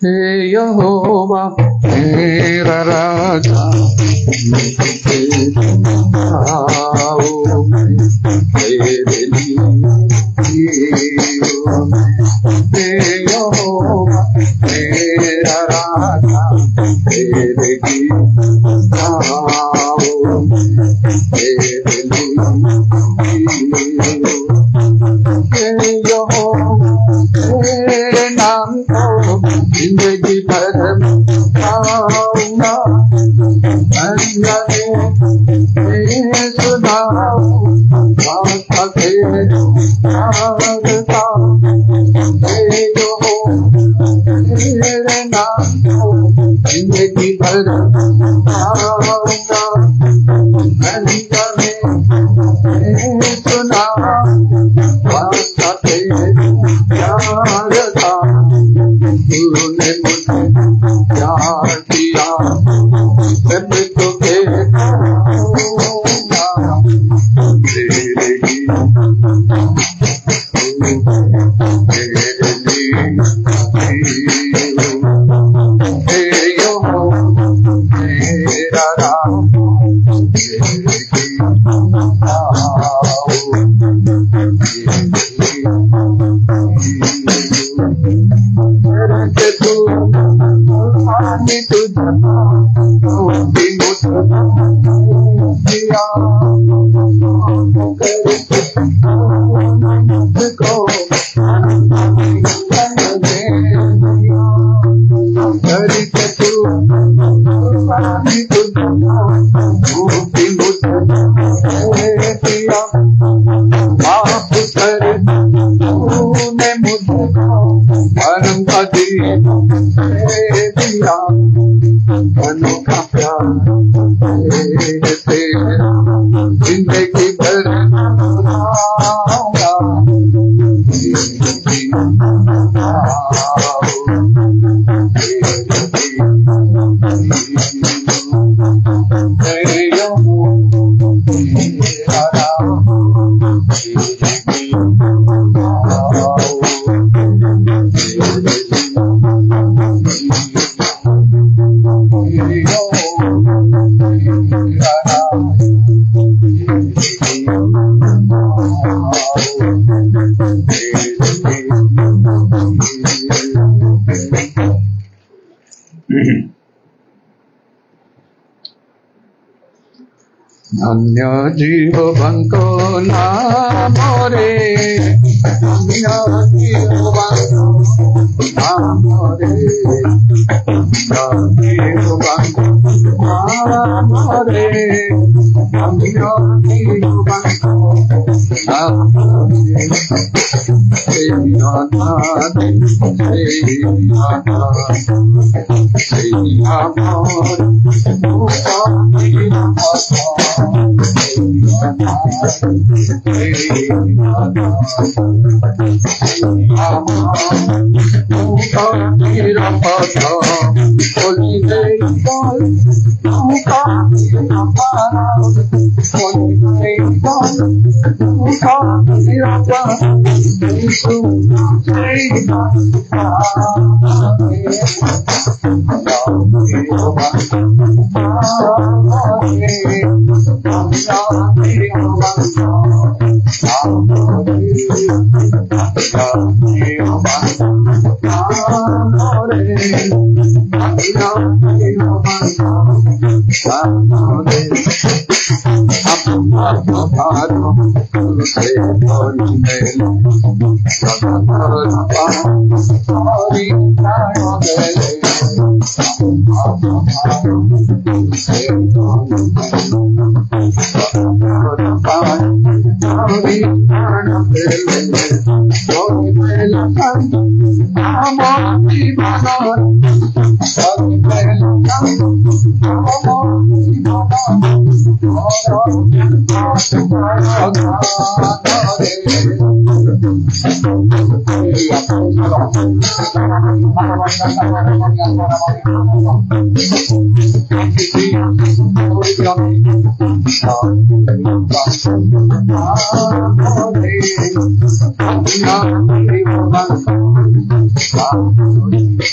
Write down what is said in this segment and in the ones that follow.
हे यहोवा मेरा राजा, आओ तेरे लिए हे यहोवा मेरा राजा, तेरे लिए आओ तेरे लिए तेरे नाम को जिंदगी भर गाऊंगा, सुनाओ तेरे नाम को जिंदगी भर गाऊंगा, तूने मुझे प्यार किया, मैं तुझे तेरे मेरा राम जिंदगी भर धन्य जीवनको नाम रे, धन्य जीवनको नाम रे, धन्य जीवनको नाम रे, धन्य जीवनको नाम रे,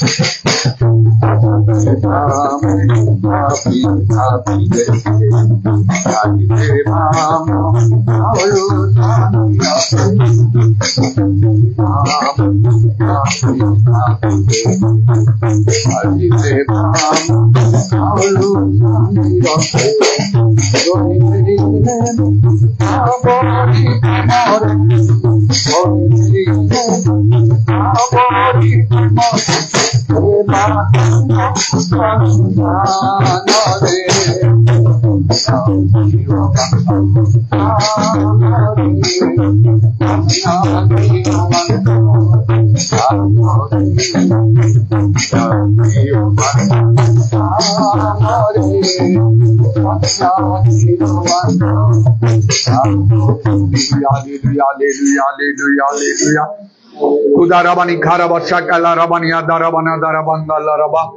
Udarabani Karabasha Kalarabani Adarabana Darabanda Laraba.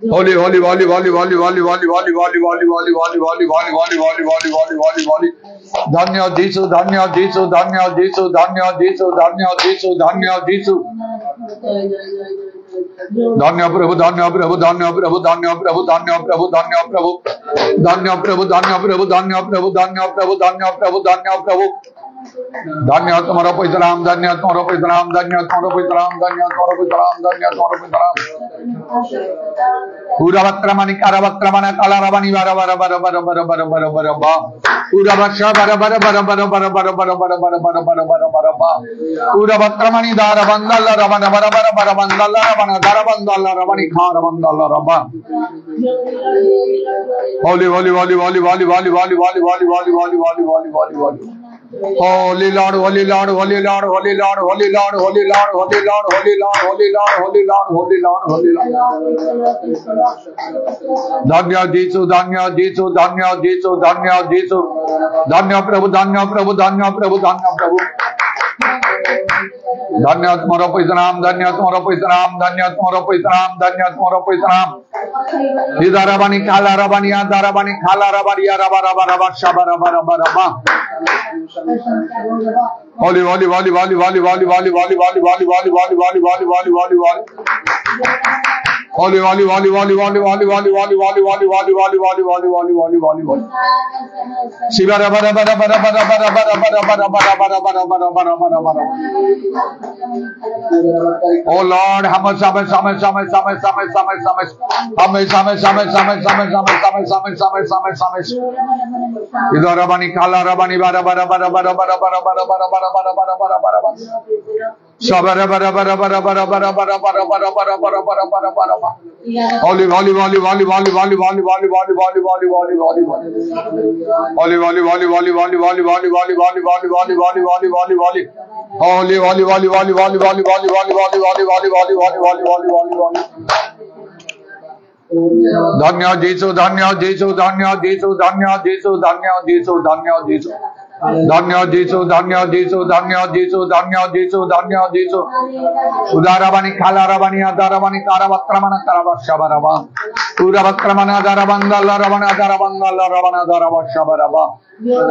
Holy, holy, holy, holy, holy, holy, holy, holy, holy, holy, holy, holy, holy, holy, holy, holy, holy, holy, holy, holy. Dhanya Jesu, Dhanya Jesu, Dhanya Jesu, Dhanya Jesu, Dhanya Jesu, Dhanya Jesu. Dhanya Prabhu, Dhanya Prabhu, Dhanya Prabhu, Dhanya Prabhu, Dhanya Prabhu, Dhanya Prabhu, Dhanya Prabhu, Dhanya Prabhu, Dhanya Prabhu, Dhanya Prabhu, Dhanya Prabhu, Dhanya Prabhu. Dhanya Tumara Pitram, Dhanya Tumara Pitram, Dhanya Tumara Pitram, Dhanya Tumara Pitram, Dhanya Tumara Pitram. Uravatramani Karavatramana Kalarabani Vara Vara Vara Vara Vara Vara Vara Vara Vara Uravaksha Vara Vara Vara Vara Vara Vara Vara Vara Vara Vara Vara Vara Vara Vara Uravatramani Darabandala Ravana Vara Vara Vara Vandala Ravana Darabandala Ravani Karavandala Rabba. Holy, holy, holy, holy, holy, holy, holy, holy, holy, holy, holy, holy, holy, holy, holy. Holy Lord, holy Lord, holy Lord, holy Lord, holy Lord, holy Lord, holy Lord, holy Lord, holy Lord, holy Lord, holy Lord, holy Lord. Dhanya Jesu, Dhanya Jesu, Dhanya Jesu, Dhanya Jesu. Dhanya Prabhu, Dhanya Prabhu, Dhanya Prabhu, Dhanya Prabhu. Dhanya Tumara Pitram, Dhanya Tumara Pitram, Dhanya Tumara Pitram, Dhanya Tumara Pitram. Idarabani Kalarabani Adarabani Kalarabani Arabara Shabara Bara Bara Bara. Holy, holy, holy, holy, holy, holy, holy, holy, holy, holy, holy, holy, holy, holy, holy, holy, holy. Holy, holy, holy, holy, holy, holy, holy, holy, holy, holy, holy, holy, holy, holy, holy, holy, holy, holy. Shivara bara bara bara bara bara bara bara bara bara bara bara bara bara bara bara. Oh Lord, hame same same same same same same same. Hame same same same same same same same same same same. Idarabani kala rabani bara bara bara bara bara bara bara bara bara bara bara bara bara bara. Shabara bara bara bara bara bara bara bara bara bara bara bara bara bara bara. Holy, holy, holy, holy, holy, holy, holy, holy, holy, holy, holy, holy, holy, holy. Holy, holy, holy, holy, holy, holy, holy, holy, holy, holy, holy, holy, holy, holy, holy, holy. Holy, holy, holy, holy, holy, holy, holy, holy, holy, holy, holy, holy, holy, holy, holy, holy, holy. Dhanya Jesu, Dhanya Jesu, Dhanya Jesu, Dhanya Jesu, Dhanya Jesu, Dhanya Jesu. Dhanya Jesu, Dhanya Jesu, Dhanya Jesu, Dhanya Jesu, Dhanya Jesu. Udarabani Kalarabani Adarabani Karavatramana Karavashabaraba. Udavatramana Darabandala Ravana Darabandala Ravana Daravashabaraba.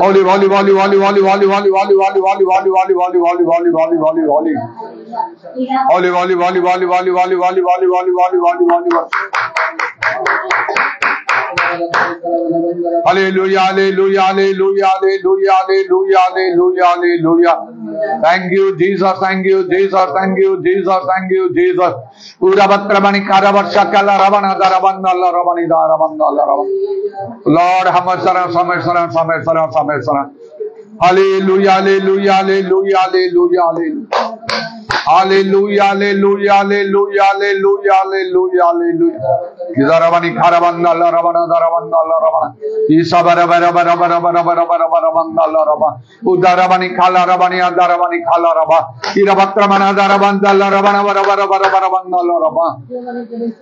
Holy, holy, holy, holy, holy, holy, holy, holy, holy, holy, holy, holy, holy, holy, holy, holy, holy, holy. Holy, holy, holy, holy, holy, holy, holy, holy, holy, holy, holy, holy. Hallelujah, hallelujah, hallelujah, hallelujah, hallelujah, hallelujah, hallelujah. Thank you, Jesus, thank you, Jesus, thank you, Jesus, thank you, Jesus. Uravatramani Karavashakala Ravana Darabandala Ravani Darabandala Ravana. Lord, Hamasara, Samasara, Samasara, Samasara. Hallelujah, hallelujah, hallelujah, hallelujah, hallelujah. Hallelujah, hallelujah, hallelujah, hallelujah, hallelujah, hallelujah. Idarabani Karavandala Ravana Daravandala Ravana. Isabara Bara Bara Bara Bara Bara Bara Bara Vandala Rava. Udarabani Kala Ravani Adarabani Kala Rava. Iravatramana Daravandala Ravana Bara Bara Bara Bara Vandala Rava.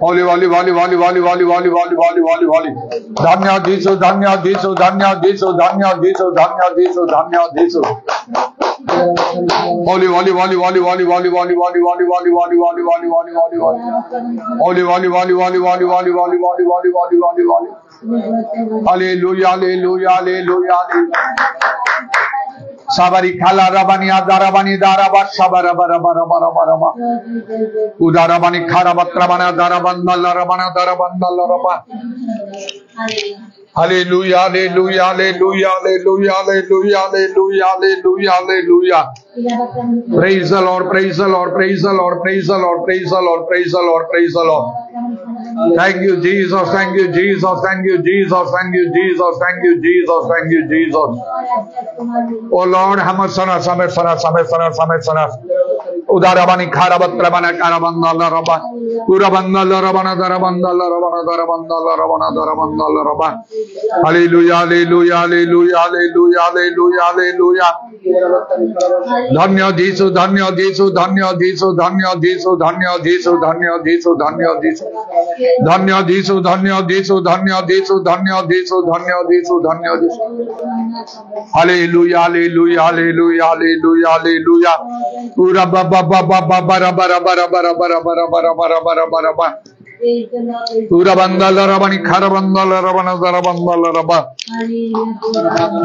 Holy, holy, holy, holy, holy, holy, holy, holy, holy, holy, holy. Dhanya Jesu, Dhanya Jesu, Dhanya Jesu, Dhanya Jesu, Dhanya Jesu, Dhanya Jesu. Holy, holy, holy, holy, holy, holy, holy, holy, holy, holy, holy, holy, holy, holy, holy, holy. Holy, holy, holy, holy, holy, holy, holy, holy, holy, holy, holy, holy. Hallelujah, hallelujah, hallelujah, hallelujah. Sabari khala rabani adarabani daraba sabara bara bara bara bara bara. Udarabani kharabatrabana darabandala rabana darabandala rabba. Hallelujah, hallelujah, hallelujah, hallelujah, hallelujah, hallelujah, hallelujah, hallelujah. Praise the Lord, praise the Lord, praise the Lord, praise the Lord, praise the Lord, praise the Lord, praise the Lord. Thank you, Jesus, thank you, Jesus, thank you, Jesus, thank you, Jesus, thank you, Jesus, thank you, Jesus. Oh Lord, Hamasana, Samesana, Samesana, Samesana. Udarabani Karabatrabana Karabandala Rabba. Urabandala Rabana Darabandala Rabana Darabandala Rabana Darabandala Rabba. Hallelujah, hallelujah, hallelujah, hallelujah, hallelujah, hallelujah. Dhanya Jesu, Dhanya Jesu, Dhanya Jesu, Dhanya Jesu, Dhanya Jesu, Dhanya Jesu, Dhanya Jesu. Dhanya Jesu, Dhanya Jesu, Dhanya Jesu, Dhanya Jesu, Dhanya Jesu, Dhanya Jesu. Hallelujah, hallelujah, hallelujah, hallelujah, hallelujah. Ura ba ba ba ba ba bara bara bara bara bara bara bara bara bara bara bara. Ura bandala rabani khara bandala rabana dara bandala rabba.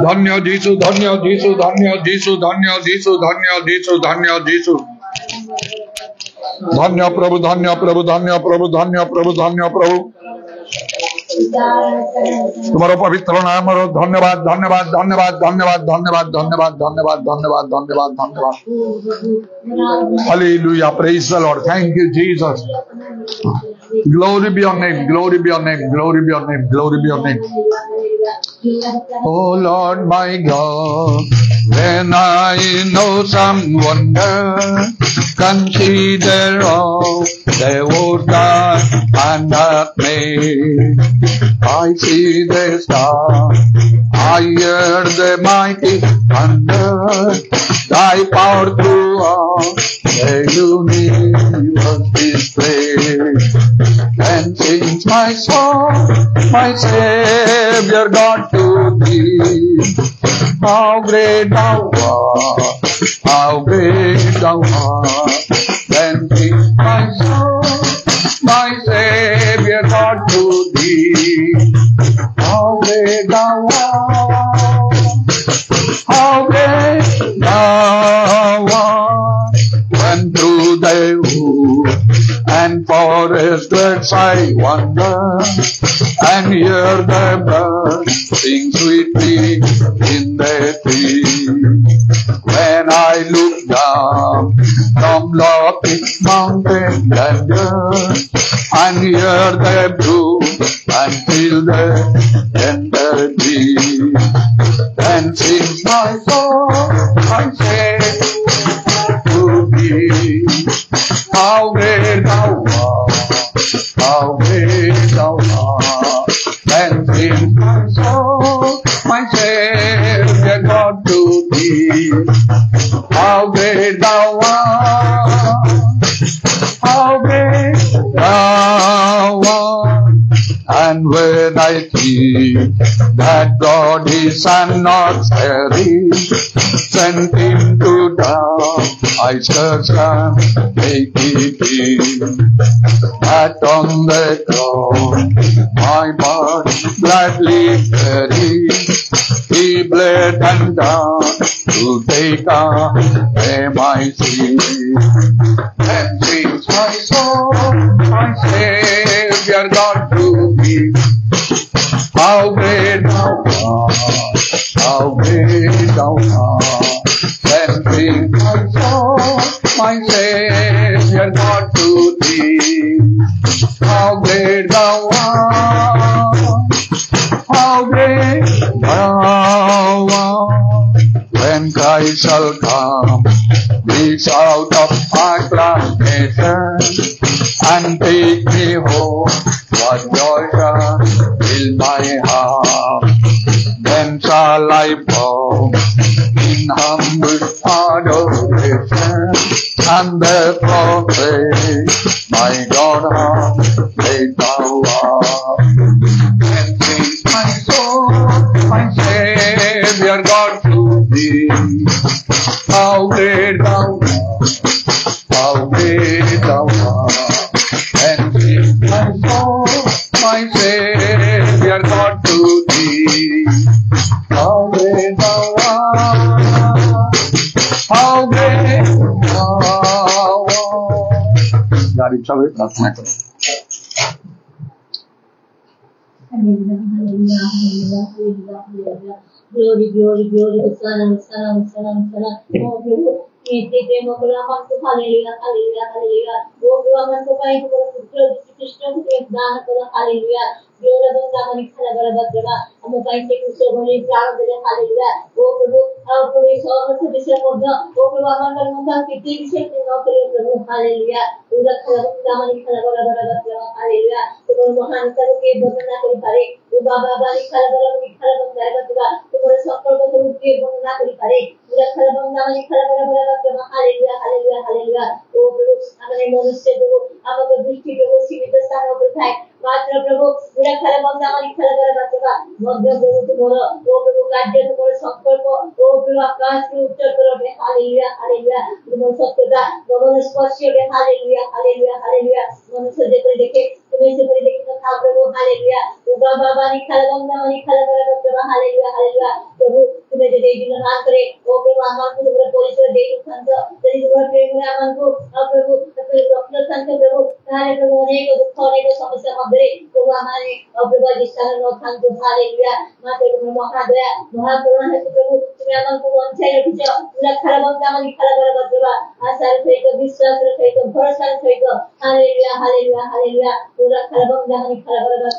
Dhanya Jesu, Dhanya Jesu, Dhanya Jesu, Dhanya Jesu, Dhanya Jesu, Dhanya Jesu. Dhanya Prabhu, Dhanya Prabhu, Dhanya Prabhu, Dhanya Prabhu, Dhanya Prabhu. तुम्हारा पवित्र नाम धन्यवाद धन्यवाद धन्यवाद धन्यवाद धन्यवाद धन्यवाद धन्यवाद धन्यवाद धन्यवाद धन्यवाद. Hallelujah, praise the Lord. Thank you, Jesus. Glory be your name, glory be your name, glory be your name, glory be your name. Oh Lord my God, when I know some wonder, consider all the work God hath made. I see the stars, I hear the mighty thunder, thy power throughout the universe displayed. And sings my soul, my Savior God to thee. How great thou art, how great thou art. Then sings my soul, my Savior God to thee. How great thou art, how great thou art. When through the wood and forest works I wander, and hear the birds sing sweetly in the tree. When I look down from lofty mountain grandeur, and hear the blue and feel the tender breeze, then sings my soul, I say to thee. How great thou art, how great thou art. Then sings my soul, my Savior God to thee. How great thou art, how great thou art. And when I think that God his son not sparing, sent him to die, I scarce can make it in. That on the cross my body gladly buried, he bled and died to take away my sin. And sings my soul, my Savior God to thee. How great thou art, how great thou art. Then sings my soul, my Savior God to thee. How great thou art, how great thou art. When Christ shall come, reach out of acclamation, and take me home, what joy shall fill my heart. Then shall I bow in humble adoration, and the prophet, my God, how great thou art. Then sings my soul, my Savior God to thee. How great thou art, how great thou art. And sings my soul, my Savior God तुम्हारी इच्छा हुई प्रार्थना करो। Glory, glory, glory, Hosanna, Hosanna, Hosanna, Hosanna. Oh, Prabhu, इतने प्रेम और अमन को hallelujah, hallelujah, hallelujah. वो प्रभु अमन को पाई तो पुत्र कृष्ण को दान करो, hallelujah. Glory to God, money खाना बराबर प्रभु, हम पाई से कुछ बोले प्राण दे, हालेलुया। वो प्रभु, आप प्रभु इस औरत से विषय को दो, वो प्रभु अमन का मुद्दा कितने विषय से नौ करो प्रभु, हालेलुया। पूरा खाना बराबर, मनी खाना बराबर प्रभु, हालेलुया। तुम्हारे महान करो के वर्णना करी पारे, वो बाबा बानी खाना बराबर, मनी खाना बराबर प्रभु, तुम्हारे संकल्प को के वर्णना करी पारे, पूरा खाना बराबर, मनी खाना बराबर प्रभु, हालेलुया, हालेलुया, हालेलुया। वो प्रभु हमारे मनुष्य प्रभु, हमारे दृष्टि प्रभु सीमित स्थानों पर था, मात्र प्रभु पूरा खाना बराबर, मनी खाना बराबर प्रभु, मध्य प्रभु तुम्हारा, वो प्रभु कार्य तुम्हारे संकल्प, वो प्रभु आकाश के उत्तर करो बे, हालेलुया, हालेलुया। तुम्हारे सत्यता, तुम्हारे स्पर्श बे, हालेलुया, हालेलुया, हालेलुया। मनुष्य देखो देखे, तुम्हें से कोई देखे ना प्रभु, हालेलुया। वो बाबा बानी खाना बराबर, मनी खाना बराबर प्रभु, हालेलुया, हालेलुया। प्रभु तुम्हें जो देवी ने मान करे, वो प्रभु आमान को तुम्हारे परिचय दे संत, तेरी तुम्हारे प्रेम में आमान को, प्रभु अपने अपने संत प्रभु, तारे प्रभु अनेक दुख अनेक समस्या मध्य प्रभु हमारे प्रभु जिसका नाम संत हालेलुया। माते तुम्हारे महादया महाकरुणा है प्रभु, तुम्हें आमान को वंचाई रखियो, पूरा खराब मनी खाना बराबर प्रभु, आशा रखियो, विश्वास रखियो, भरोसा रखियो, हालेलुया, हालेलुया, हालेलुया। पूरा खराब मनी खाना बराबर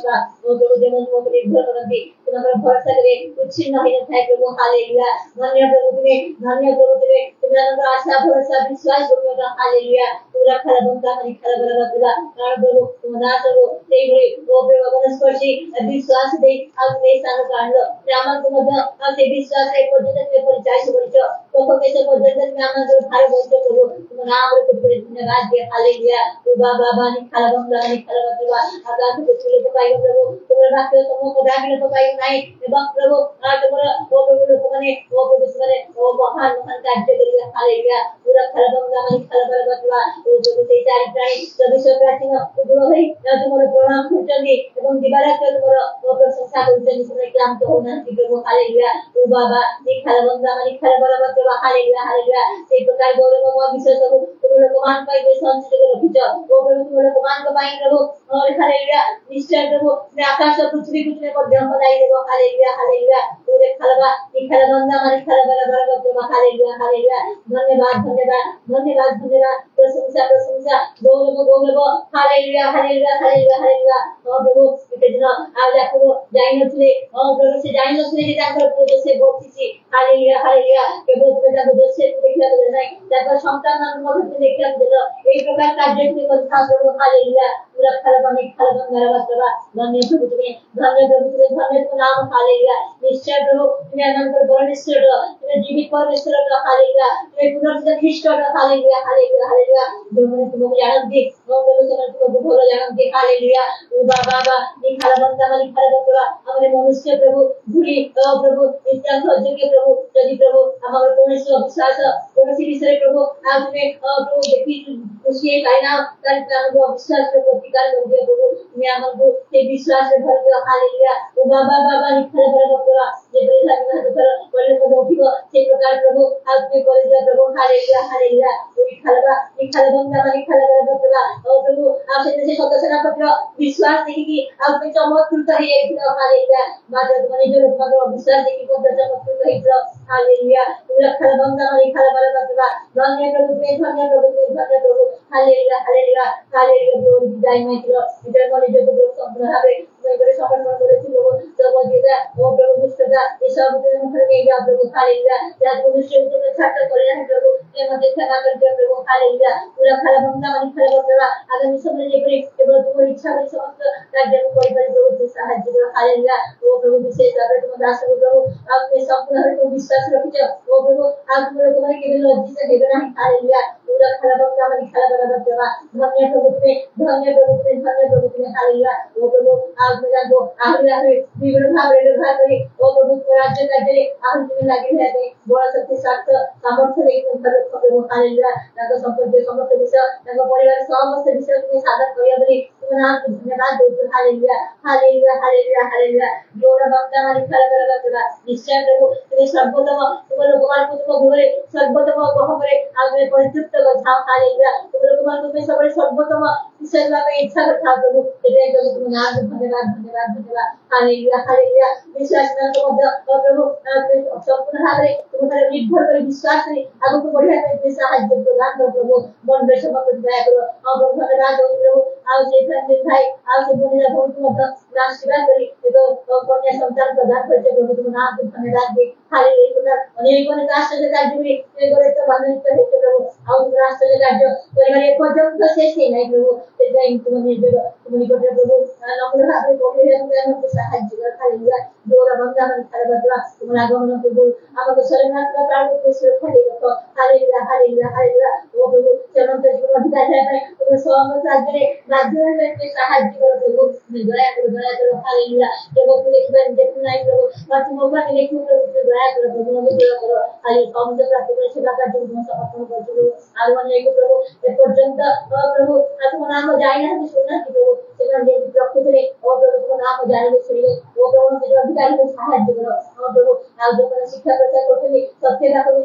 प्रभु, प्रभु जमन को निर्भर करती, तुम्हारे भरोसा करे कुछ नहीं रहता है प्रभु, हालेलुया। धन्य प्रभु तुम्हें तुम्हारा आशा भरोसा विश्वास करो, हालेलुया। पूरा खराब मनी खाना बराबर प्रभु, कारण प्रभु तुम्हारा प्रभु तेरे वो प्रभु वनस्पति विश्वास दे आपने सानो कांडो रामन को मध्य आपने विश्वास है पर्यटन में परिचय से परिचय तो के से पर्यटन में आनंद और भार बोलते प्रभु तुम नाम रे कुछ धन्यवाद दे, हालेलुया। तू बाबा नी खाला प्रभु आकाश को छुले तो पाइयो प्रभु, तुम्हारे वाक्य समूह को डाकले तो पाइयो नहीं एवं प्रभु तुम्हारा वो प्रभु लोग माने वो प्रभु तुम्हारे वो महान महान कार्य करिए, हालेलुया। पूरा खलबंगा नी खलबंगा प्रभु वो जो से चारि प्राणी सभी सब प्राचीन उग्र है तुम्हारे प्रणाम करते एवं दिवारात्र तुम्हारा वो प्रशंसा करते तुम्हारे काम तो होना है प्रभु, हालेलुया। तू बाबा नी खलबंगा नी खलबंगा प्रभु, हालेलुया, हालेलुया। से प्रकार गौरव म विश्वास प्रभु तुम्हारे लोकमान पाई वे संचित कर रखियो वो प्रभु तुम्हारे लोकमान को पाई प्रभु, और हालेलुया। निश्चय प्रभु मैं आकाश और पृथ्वी कुछ में मध्य बनाई देबो, हालेलुया, हालेलुया। पूरे खलबा नी खलबंगा नी खलबंगा प्रभु, हालेलुया, हालेलुया। धन्यवाद, धन्यवाद, धन्यवाद, धन्यवाद। प्रशंसा, प्रशंसा, गौरव, गौरव, हालेलुया, हालेलुया, हालेलुया, हालेलुया। और प्रभु इतना आज आपको जाइन नथले और प्रभु से जाइन नथले जे ताकर पूजो से बक्तिसी, हालेलुया, हालेलुया। केवल तुम्हें ताको दोषे देखिया तो नहीं ताकर संतान मध्य देखिया तो एक प्रकार कार्य के कथा प्रभु, हालेलुया। पूरा खलबने खलबंगा प्रभु, धन्य प्रभु तुम्हें, धन्य प्रभु तुम्हें, धन्य तो नाम, हालेलुया। निश्चय प्रभु तुम्हें अनंत परमेश्वर तुम्हें जीवित परमेश्वर का, हालेलुया। तुम्हें पुनर्जन्म ख्रीष्ट का, हालेलुया, हालेलुया, हालेलुया। जो मैंने तुमको जानती वो प्रभु से तुमको भोला जानती, हालेलुया। ओ बाबा नी खलबंगा नी खलबंगा हमारे मनुष्य प्रभु भूली प्रभु इतना सज्जन के प्रभु यदि प्रभु हमारे कौन से विश्वास कौन सी विषय प्रभु आज में प्रभु देखी खुशी कहना कर प्रभु विश्वास के प्रतिकार कर दिया प्रभु मैं हमको से विश्वास से भर दिया, हालेलुया। ओ बाबा नी खलबंगा जे बेला में कर बोले को उठियो से प्रकार प्रभु आज में कर दिया प्रभु, हालेलुया, हालेलुया। ओ खलबंगा नी खलबंगा और प्रभु आपसे जैसे सदस्य पत्र विश्वास देखी कि आप में चमत्कृत है एक, हालेलुया। माता तुम्हारे जो लोग विश्वास देखी को चमत्कृत है, हालेलुया। पूरा खलबंगा नी खलबंगा धन्य प्रभु में, धन्य प्रभु में, धन्य प्रभु, hallelujah, hallelujah, hallelujah. Glory to thy my God. इधर माने जो प्रभु संपूर्ण है मैं बड़े समर्पण करेছি लोग सब जीता वो प्रभु दुष्टता ये सब मुखर में जा प्रभु, हालेलुया। या तो दुष्ट को छाटा करे है प्रभु ये मत क्षमा कर दे प्रभु, हालेलुया। पूरा खलबंगा नी खलबंगा आगामी समय में पर केवल तुम्हारी इच्छा में समस्त कार्य में कोई बड़ी प्रभु साहाय्य करो, हालेलुया। वो प्रभु विशेष आदर तुम दास प्रभु आपने संपूर्ण को विश्वास रखियो वो प्रभु आप तुम्हारे केवल लज्जित है नहीं, हालेलुया। पूरा खलबंगा नी खलबंगा प्रभु धन्य प्रभु तुम्हें, धन्य प्रभु तुम्हें, धन्य प्रभु तुम्हें, हालेलुया। वो प्रभु आज में जानो आहुरी आहुरी विवरण भावरे व्यवहार करी वो प्रभु राज्य कार्य आहुरी तुम्हें लगे रहते बड़ा शक्ति साथ सामर्थ्य लेकर प्रभु, हालेलुया। ताको संपर्क समस्त विषय ताको परिवार समस्त विषय तुम्हें साधन करिया बली तुम नाम धन्यवाद दो, हालेलुया, हालेलुया, हालेलुया, हालेलुया। जोर बंगा नी खलबंगा प्रभु निश्चय प्रभु तुम्हें सर्वोत्तम तुम लोग को तुम घरे सर्वोत्तम गहमरे आज में परितृप्त बचाओ, हालेलुया। तुम लोग तुम्हारे तुम्हें सबसे सर्वोत्तम सेवा में इच्छा रखा प्रभु तेरे प्रभु तुम नाम धन्यवाद धन्यवाद धन्यवाद हालेलुया हालेलुया विश्वास में तो प्रभु संपूर्ण भाव में तुम्हारे निर्भर कर विश्वास में आगु को बढ़िया करके सहायता प्रदान कर प्रभु मन में समर्पित दया करो और प्रभु धन्यवाद हो प्रभु आओ से फ्रेंड भाई आओ से बोले प्रभु तुम आशीर्वाद करी तो कन्या संतान प्रदान करते प्रभु तुम नाम धन्यवाद दे हालेलुया अनेक ने राष्ट्र के राज्य में एगोरे तो बाधित है प्रभु आओ राष्ट्र के राज्य परिवार एक पर्यंत शेष नहीं प्रभु तेरे तुम निकट प्रभु नम्र भाव में बोले हम सहायता कर हालेलुया जोरा बंदा मन खड़े बदला तुम आगमन प्रभु हमको शरणा का प्राण को सुरक्षा दे रखो हालेलुया हालेलुया हालेलुया ओ प्रभु चरणों से जीवन अधिकार है तुम स्वागत राज्य में माध्यम में सहायता करो प्रभु दया करो हालेलुया जब वो देखबे देखना नहीं प्रभु बस मौका के लेके प्रभु दया करो प्रभु हमें दया करो हाले सौंदर्य प्राप्त कर सेवा का जो तुम समर्पण कर प्रभु आगमन एक प्रभु एक पर्यंत प्रभु तुम नाम जाय ना सुनना कि प्रभु सेवा दे प्रभु करे ओ प्रभु तुम नाम जाय ना सुनिए ओ प्रभु के अधिकारी को सहायता करो और प्रभु आज जो शिक्षा प्रचार करते सत्य का जो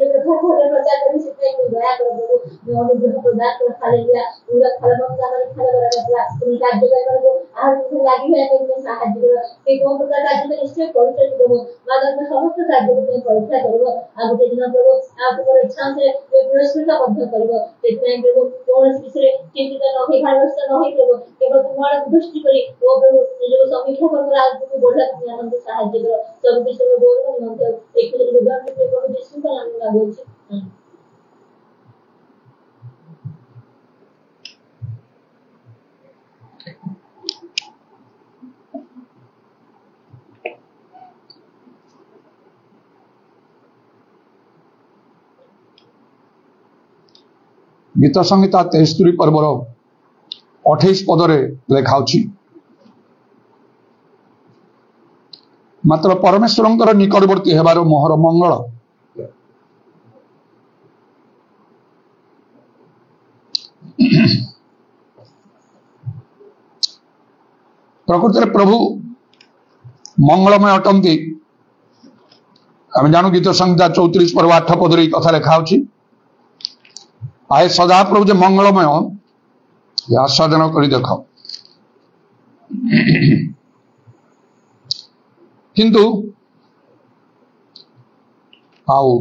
प्रचार करने से दया करो प्रभु जो अनुग्रह प्रदान करो हालेलुया पूरा फलमन का मन फल बराबर तुम राज्य का करो आज तुम लागी है तुम सहायता करो कि कौन प्रकार राज्य में निश्चय पवित्र प्रभु मानव में समस्त राज्य में परीक्षा करो आज के दिन प्रभु आप पर इच्छा से पुरस्कार का बद्ध करो देखते प्रभु कौन विषय चिंतित न हो भावस्त न हो प्रभु केवल तुम्हारा दृष्टि करी वो प्रभु जो समीक्षा कर आज तुम बोला तुम आनंद सहायता करो सब विषय में बोल कर मन एक विधान में प्रभु यीशु का नाम में बोलছি गीत संहिता 73 पर्वर 28 पदरे लेखाउछि मात्र परमेश्वरंकर निकटवर्ती हेबार मोहर मंगल प्रकृति में प्रभु मंगलमय अटंती आम जानू गीत संहिता 34 पर्व 8 पदरे कथा लेखाउछि आए सदा प्रभु जे मंगलमय आस्वादन कर देख किंतु आउ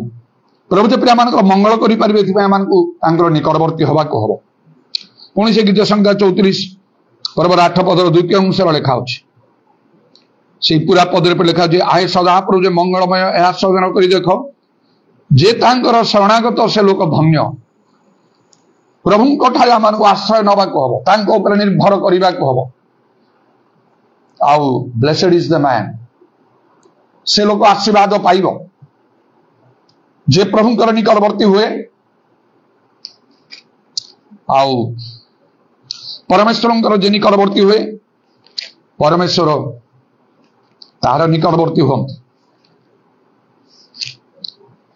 प्रभु जे प्रिया मान मंगल करि परिबे एथिबा मानकु तांकर निकटवर्ती हवा को हबो पुणी से गीत संहिता 34 पर्व 8 पदर द्वितीय अंश लेखा होछि से पूरा पदरे पे लेखा जे आए सदा प्रभु जे मंगलमय आस्वादन कर देख जे तांकर शरणागत से लोक धन्य प्रभु ठारे आम आश्रय नवा को हम तांको ऊपर निर्भर करने को हम आउ ब्लेसेड इज द मैन से लोक आशीर्वाद पाइब जे प्रभुंकर निकटवर्ती हुए आउ परमेश्वर जे निकटवर्ती हुए परमेश्वर तार निकटवर्ती हम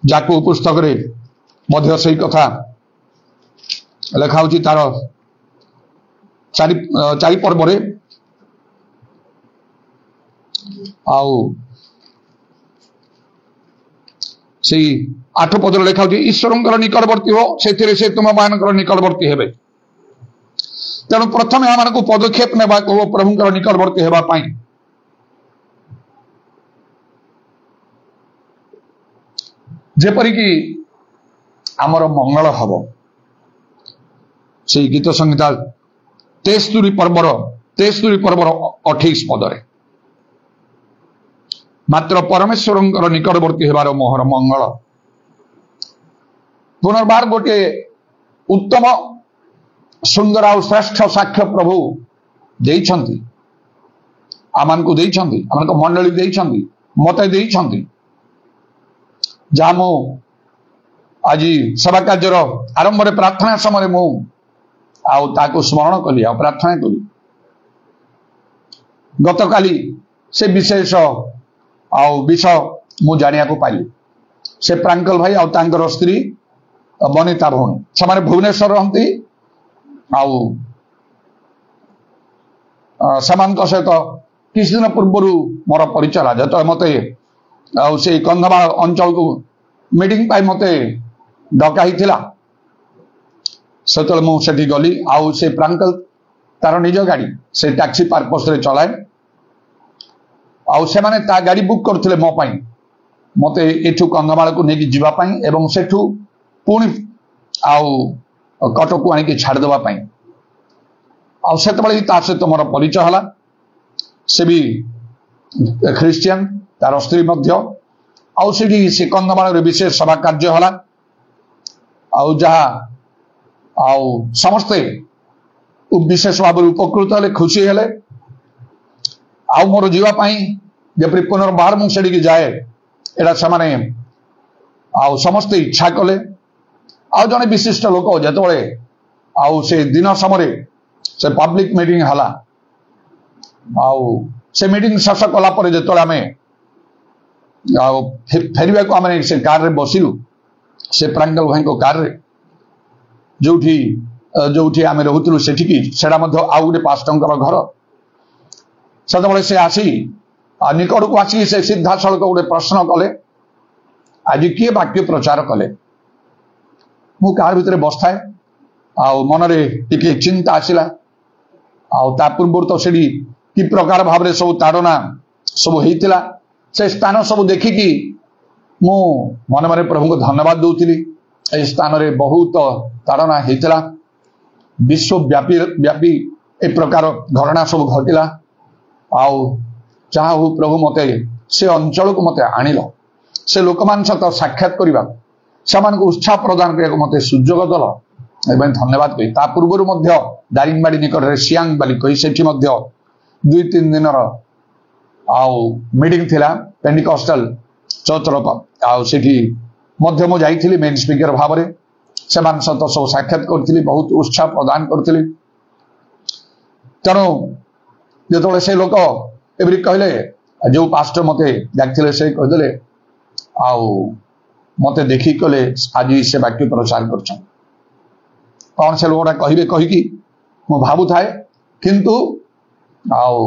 जाकू पुस्तक रे मध्य से कथा लेखा होची तार चारि पर्व आउ से 8 पदर लेखा होची ईश्वर निकटवर्ती हो से तुम मान निकटवर्ती हेबे तेणु प्रथम आम को पदक्षेप ने प्रभुंकर निकटवर्ती हेबा पाई जेपरिकी आमर मंगल हब से गीत संहिता 73 पर्वर 28 पदरे मात्र परमेश्वर निकटवर्ती हेबार मोहर मंगल पुनर्बार गोटे उत्तम सुंदर और श्रेष्ठ साक्ष्य प्रभु देइछंती आमान को देइछंती आमान को मंडली देइछंती मते देइछंती जामो आज सभा कार्यर आरंभ में प्रार्थना समय मु आउ ताको स्मरण कली आ प्रार्थना कली गतकाली से विशेष आउ विषय मु जानिया को पाइली से प्रांकल भाई आउ तांकर स्त्री बनिता भौणी से भुवनेश्वर रहती आउ सहित किसी दिन पूर्व मोर परिचय जो मत से कंधमाल अंचल को मीटिंग पाई मते डकाई थिला ସେତେବେଳେ ମୁଁ ସେଠି ଗଲି। ଆଉ ସେ ପ୍ରାଙ୍କଲ ତାର ନିଜ ଗାଡ଼ି ସେ ଟ୍ୟାକ୍ସି ପର୍ପସରେ ଚଲାଏ। ଆଉ ସେମାନେ ତା ଗାଡ଼ି ବୁକ୍ କରିଥିଲେ ମୋ ପାଇଁ, ମତେ ଏଠୁ କନ୍ଧମାଳକୁ ନେଇକି ଯିବା ପାଇଁ ଏବଂ ସେଠୁ ପୁଣି ଆଉ କଟକକୁ ଆଣିକି ଛାଡ଼ିଦେବା ପାଇଁ। ଆଉ ସେତେବେଳେ ତା ସହିତ ମୋର ପରିଚୟ ହେଲା। ସେ ବି ଖ୍ରୀଷ୍ଟିଆନ, ତାର ସ୍ତ୍ରୀ ମଧ୍ୟ। ଆଉ ସେଠି ସେ କନ୍ଧମାଳରେ ବିଶେଷ ସଭା କାର୍ଯ୍ୟ ହେଲା। ଆଉ ଯାହା ଆଉ ସମସ୍ତେ ବିଶେଷ ଭାବରେ ଉପକୃତ ହେଲେ, ଖୁସି ହେଲେ। ଆଉ ମୋର ଯିବା ପାଇଁ ଯେପରି ପୁନର୍ବାର ମୁଁ ସେଠିକି ଯାଏ ଏଇଟା ସେମାନେ ଆଉ ସମସ୍ତେ ଇଚ୍ଛା କଲେ। ଆଉ ଜଣେ ବିଶିଷ୍ଟ ଲୋକ ଯେତେବେଳେ ଆଉ ସେ ଦିନ ସମୟରେ ସେ ପବ୍ଲିକ ମିଟିଂ ହେଲା, ଆଉ ସେ ମିଟିଂ ଶେଷ କଲା ପରେ ଯେତେବେଳେ ଆମେ ଆଉ ଫେରିବାକୁ ଆମେ ସେ କାରରେ ବସିଲୁ, ସେ ପ୍ରାଙ୍ଗଲ ଭାଇଙ୍କ କାରରେ, ଯୋଉଠି ଆମେ ରହୁଥିଲୁ ସେଠିକି, ସେଟା ମଧ୍ୟ ଆଉ ଗୋଟେ ପାଷ୍ଟରଙ୍କର ଘର। ସେତେବେଳେ ସେ ଆସି ନିକଟକୁ ଆସିକି ସେ ସିଧାସଳଖ ଗୋଟେ ପ୍ରଶ୍ନ କଲେ, ଆଜି କିଏ ବାକ୍ୟ ପ୍ରଚାର କଲେ? ମୁଁ କାର ଭିତରେ ବସିଥାଏ, ଆଉ ମନରେ ଟିକେ ଚିନ୍ତା ଆସିଲା। ଆଉ ତା ପୂର୍ବରୁ ତ ସେଠି କି ପ୍ରକାର ଭାବରେ ସବୁ ତାଡ଼ନା ସବୁ ହେଇଥିଲା, ସେ ସ୍ଥାନ ସବୁ ଦେଖିକି ମୁଁ ମନେ ମନେ ପ୍ରଭୁଙ୍କୁ ଧନ୍ୟବାଦ ଦଉଥିଲି। এই ସ୍ଥାନରେ ବହୁତ ତାଡ଼ନା ହେଇଥିଲା, ବିଶ୍ୱବ୍ୟାପୀ ଏ ପ୍ରକାର ଘଟଣା ସବୁ ଘଟିଲା। ଆଉ ଯାହା ହଉ ପ୍ରଭୁ ମତେ ସେ ଅଞ୍ଚଳକୁ ମତେ ଆଣିଲ, ସେ ଲୋକମାନଙ୍କ ସହିତ ସାକ୍ଷାତ କରିବାକୁ, ସେମାନଙ୍କୁ ଉତ୍ସାହ ପ୍ରଦାନ କରିବାକୁ ମତେ ସୁଯୋଗ ଦେଲ, ଏବଂ ଧନ୍ୟବାଦ କହି। ତା ପୂର୍ବରୁ ମଧ୍ୟ ଦାରିଙ୍ଗବାଡ଼ି ନିକଟରେ ସିଆଙ୍ଗ ବାଲି କହି ସେଠି ମଧ୍ୟ 2-3 ଦିନର ଆଉ ମିଟିଂ ଥିଲା ପେଣ୍ଟିକଷ୍ଟାଲ ଚର୍ଚ୍ଚର। ଆଉ ସେଠି ମଧ୍ୟ ମୁଁ ଯାଇଥିଲି ମେନ୍ ସ୍ପିକର ଭାବରେ, ସେମାନଙ୍କ ସହିତ ସବୁ ସାକ୍ଷାତ କରିଥିଲି, ବହୁତ ଉତ୍ସାହ ପ୍ରଦାନ କରିଥିଲି। ତେଣୁ ଯେତେବେଳେ ସେ ଲୋକ ଏପରି କହିଲେ, ଯୋଉ ପାଷ୍ଟର ମତେ ଡାକିଥିଲେ ସେ କହିଦେଲେ, ଆଉ ମତେ ଦେଖିକି କହିଲେ ଆଜି ସେ ବାକ୍ୟ ପ୍ରଚାର କରୁଛନ୍ତି। କଣ ସେ ଲୋକଟା କହିବେ କହିକି ମୁଁ ଭାବୁଥାଏ, କିନ୍ତୁ ଆଉ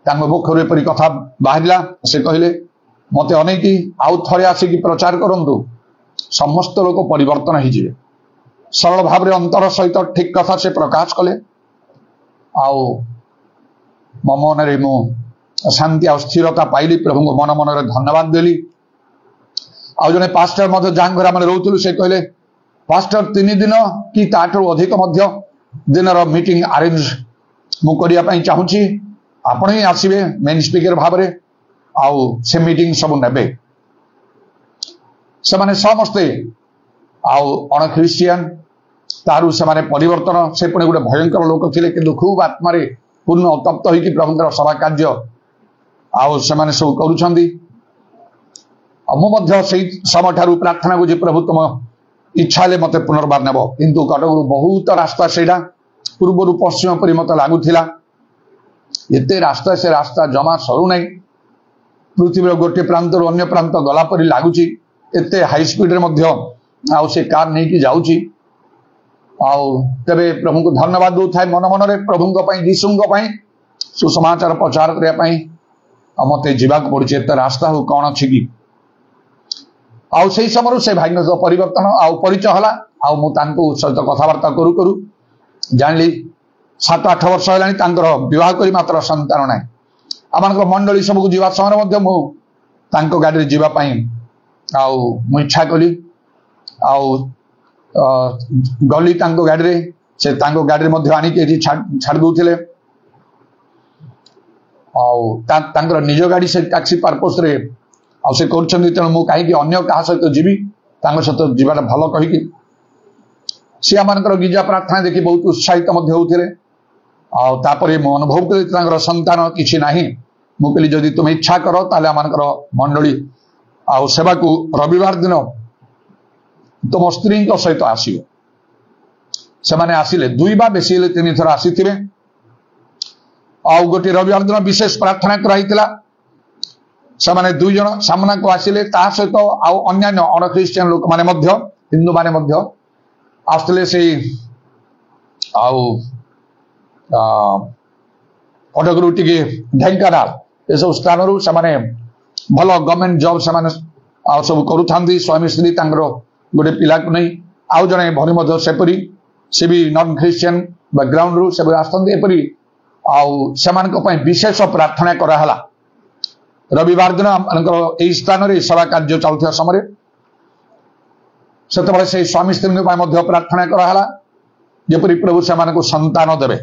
ତାଙ୍କ ମୁଖରୁ ଏପରି କଥା ବାହାରିଲା। ସେ କହିଲେ ମତେ ଅନେଇକି ଆଉ ଥରେ ଆସିକି ପ୍ରଚାର କରନ୍ତୁ, ସମସ୍ତ ଲୋକ ପରିବର୍ତ୍ତନ ହେଇଯିବେ। ସରଳ ଭାବରେ ଅନ୍ତର ସହିତ ଠିକ କଥା ସେ ପ୍ରକାଶ କଲେ। ଆଉ ମୋ ମନରେ ମୁଁ ଶାନ୍ତି ଆଉ ସ୍ଥିରତା ପାଇଲି, ପ୍ରଭୁଙ୍କୁ ମନ ମନରେ ଧନ୍ୟବାଦ ଦେଲି। ଆଉ ଜଣେ ପାଷ୍ଟର ମଧ୍ୟ ଯାହା ଘରେ ଆମେ ରହୁଥିଲୁ, ସେ କହିଲେ ପାଷ୍ଟର 3 ଦିନ କି ତାଠାରୁ ଅଧିକ ମଧ୍ୟ ଦିନର ମିଟିଂ ଆରେଞ୍ଜ ମୁଁ କରିବା ପାଇଁ ଚାହୁଁଛି, ଆପଣ ହିଁ ଆସିବେ ମେନ୍ ସ୍ପିକର ଭାବରେ, ଆଉ ସେ ମିଟିଂ ସବୁ ନେବେ। ସେମାନେ ସମସ୍ତେ ଆଉ ଅଣ ଖ୍ରୀଷ୍ଟିଆନ, ତାରୁ ସେମାନେ ପରିବର୍ତ୍ତନ, ସେ ପୁଣି ଗୋଟେ ଭୟଙ୍କର ଲୋକ ଥିଲେ, କିନ୍ତୁ ଖୁବ୍ ଆତ୍ମାରେ ପୂର୍ଣ୍ଣ ଉତ୍ତପ୍ତ ହୋଇକି ପ୍ରଭୁଙ୍କର ସଭା କାର୍ଯ୍ୟ ଆଉ ସେମାନେ ସବୁ କରୁଛନ୍ତି। ଆଉ ମୁଁ ମଧ୍ୟ ସେଇ ସମୟଠାରୁ ପ୍ରାର୍ଥନା କରୁଛି, ପ୍ରଭୁ ତୁମ ଇଚ୍ଛା ହେଲେ ମତେ ପୁନର୍ବାର ନେବ। କିନ୍ତୁ କଟକରୁ ବହୁତ ରାସ୍ତା, ସେଇଟା ପୂର୍ବରୁ ପଶ୍ଚିମ ପରି ମତେ ଲାଗୁଥିଲା। ଏତେ ରାସ୍ତା, ସେ ରାସ୍ତା ଜମା ସରୁନାହିଁ, ପୃଥିବୀର ଗୋଟିଏ ପ୍ରାନ୍ତରୁ ଅନ୍ୟ ପ୍ରାନ୍ତ ଗଲା ପରି ଲାଗୁଛି। ଏତେ ହାଇ ସ୍ପିଡରେ ମଧ୍ୟ ଆଉ ସେ କାର ନେଇକି ଯାଉଛି। ଆଉ ତେବେ ପ୍ରଭୁଙ୍କୁ ଧନ୍ୟବାଦ ଦଉଥାଏ ମନ ମନରେ, ପ୍ରଭୁଙ୍କ ପାଇଁ, ଯୀଶୁଙ୍କ ପାଇଁ ସୁସମାଚାର ପ୍ରଚାର କରିବା ପାଇଁ ଆଉ ମତେ ଯିବାକୁ ପଡୁଛି। ଏତେ ରାସ୍ତା ହଉ କଣ ଅଛି କି? ଆଉ ସେଇ ସମୟରୁ ସେ ଭାଇଙ୍କ ସହ ପରିବର୍ତ୍ତନ ଆଉ ପରିଚୟ ହେଲା। ଆଉ ମୁଁ ତାଙ୍କ ସହିତ କଥାବାର୍ତ୍ତା କରୁ କରୁ ଜାଣିଲି 7-8 ବର୍ଷ ହେଲାଣି ତାଙ୍କର ବିବାହ କରି ମାତ୍ର ସନ୍ତାନ ନାହିଁ। ଆମମାନଙ୍କ ମଣ୍ଡଳୀ ସବୁକୁ ଯିବା ସମୟରେ ମଧ୍ୟ ମୁଁ ତାଙ୍କ ଗାଡ଼ିରେ ଯିବା ପାଇଁ ଆଉ ମୁଁ ଇଚ୍ଛା କଲି। ଆଉ ଗଲି ତାଙ୍କ ଗାଡ଼ିରେ, ସେ ତାଙ୍କ ଗାଡ଼ିରେ ମଧ୍ୟ ଆଣିକି ଏଠି ଛାଡ଼ି ଦଉଥିଲେ। ଆଉ ତାଙ୍କର ନିଜ ଗାଡ଼ି ସେ ଟ୍ୟାକ୍ସି ପର୍ପସରେ ଆଉ ସେ କରୁଛନ୍ତି, ତେଣୁ ମୁଁ କାହିଁକି ଅନ୍ୟ କାହା ସହିତ ଯିବି, ତାଙ୍କ ସହିତ ଯିବାଟା ଭଲ କହିକି ସେ ଆମମାନଙ୍କର ଗିର୍ଜା ପ୍ରାର୍ଥନା ଦେଖି ବହୁତ ଉତ୍ସାହିତ ମଧ୍ୟ ହେଉଥିଲେ। ଆଉ ତାପରେ ମୁଁ ଅନୁଭବ କଲି ତାଙ୍କର ସନ୍ତାନ କିଛି ନାହିଁ। ମୁଁ କହିଲି ଯଦି ତୁମେ ଇଚ୍ଛା କର ତାହେଲେ ଆମମାନଙ୍କର ମଣ୍ଡଳୀ ଆଉ ସେବାକୁ ରବିବାର ଦିନ ତୁମ ସ୍ତ୍ରୀଙ୍କ ସହିତ ଆସିବ। ସେମାନେ ଆସିଲେ, 2 ବା ବେଶୀ ହେଲେ 3 ଥର ଆସିଥିବେ। ଆଉ ଗୋଟିଏ ରବିବାର ଦିନ ବିଶେଷ ପ୍ରାର୍ଥନା କରାଯାଇଥିଲା। ସେମାନେ 2 ଜଣ ସାମ୍ନାକୁ ଆସିଲେ, ତା ସହିତ ଆଉ ଅନ୍ୟାନ୍ୟ ଅଣ ଖ୍ରୀଷ୍ଟିଆନ ଲୋକମାନେ ମଧ୍ୟ, ହିନ୍ଦୁମାନେ ମଧ୍ୟ ଆସିଥିଲେ। ସେଇ ଆଉ କଟକରୁ ଟିକେ ଢେଙ୍କାନାଳ ଏସବୁ ସ୍ଥାନରୁ ସେମାନେ ଭଲ ଗଭର୍ଣ୍ଣମେଣ୍ଟ ଜବ୍ ସେମାନେ ଆଉ ସବୁ କରୁଥାନ୍ତି, ସ୍ୱାମୀ ସ୍ତ୍ରୀ, ତାଙ୍କର ଗୋଟେ ପିଲାକୁ ନେଇ। ଆଉ ଜଣେ ଭଉଣୀ ମଧ୍ୟ ସେପରି से भी नॉन क्रिश्चियन बैकग्राउंड रू से आसते एपरी विशेष प्रार्थना कराला रविवार दिन यही स्थान सभा कार्य चलुवा समय से स्वामी स्त्री प्रार्थना कराला जपरी प्रभु से संतान देवे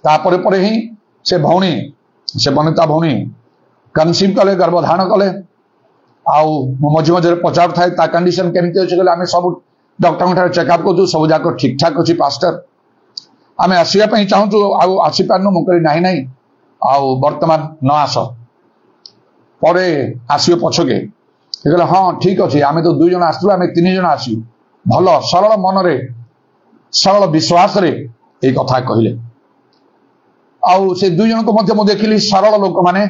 तापर पर ही से भौणी से बनिता भौणी कनसीव कले गर्भधारण कले मझे मझे पचार था कंडीशन केमती अच्छे कहले आम सब डॉक्टर चेकअप कर सब जाक ठीक ठाक अच्छी पास्टर आम आसवाई चाहूँ आसीपारनु मुझे ना ना बर्तमान न आस पर आसो पछके कहले हाँ ठीक अच्छे आम तो 2 जन आसलु आम 3 जन आसू भल सरल मन सरल विश्वास रे एक कथा कहले से 2 जन को मध्य देखिली सरल लोक माने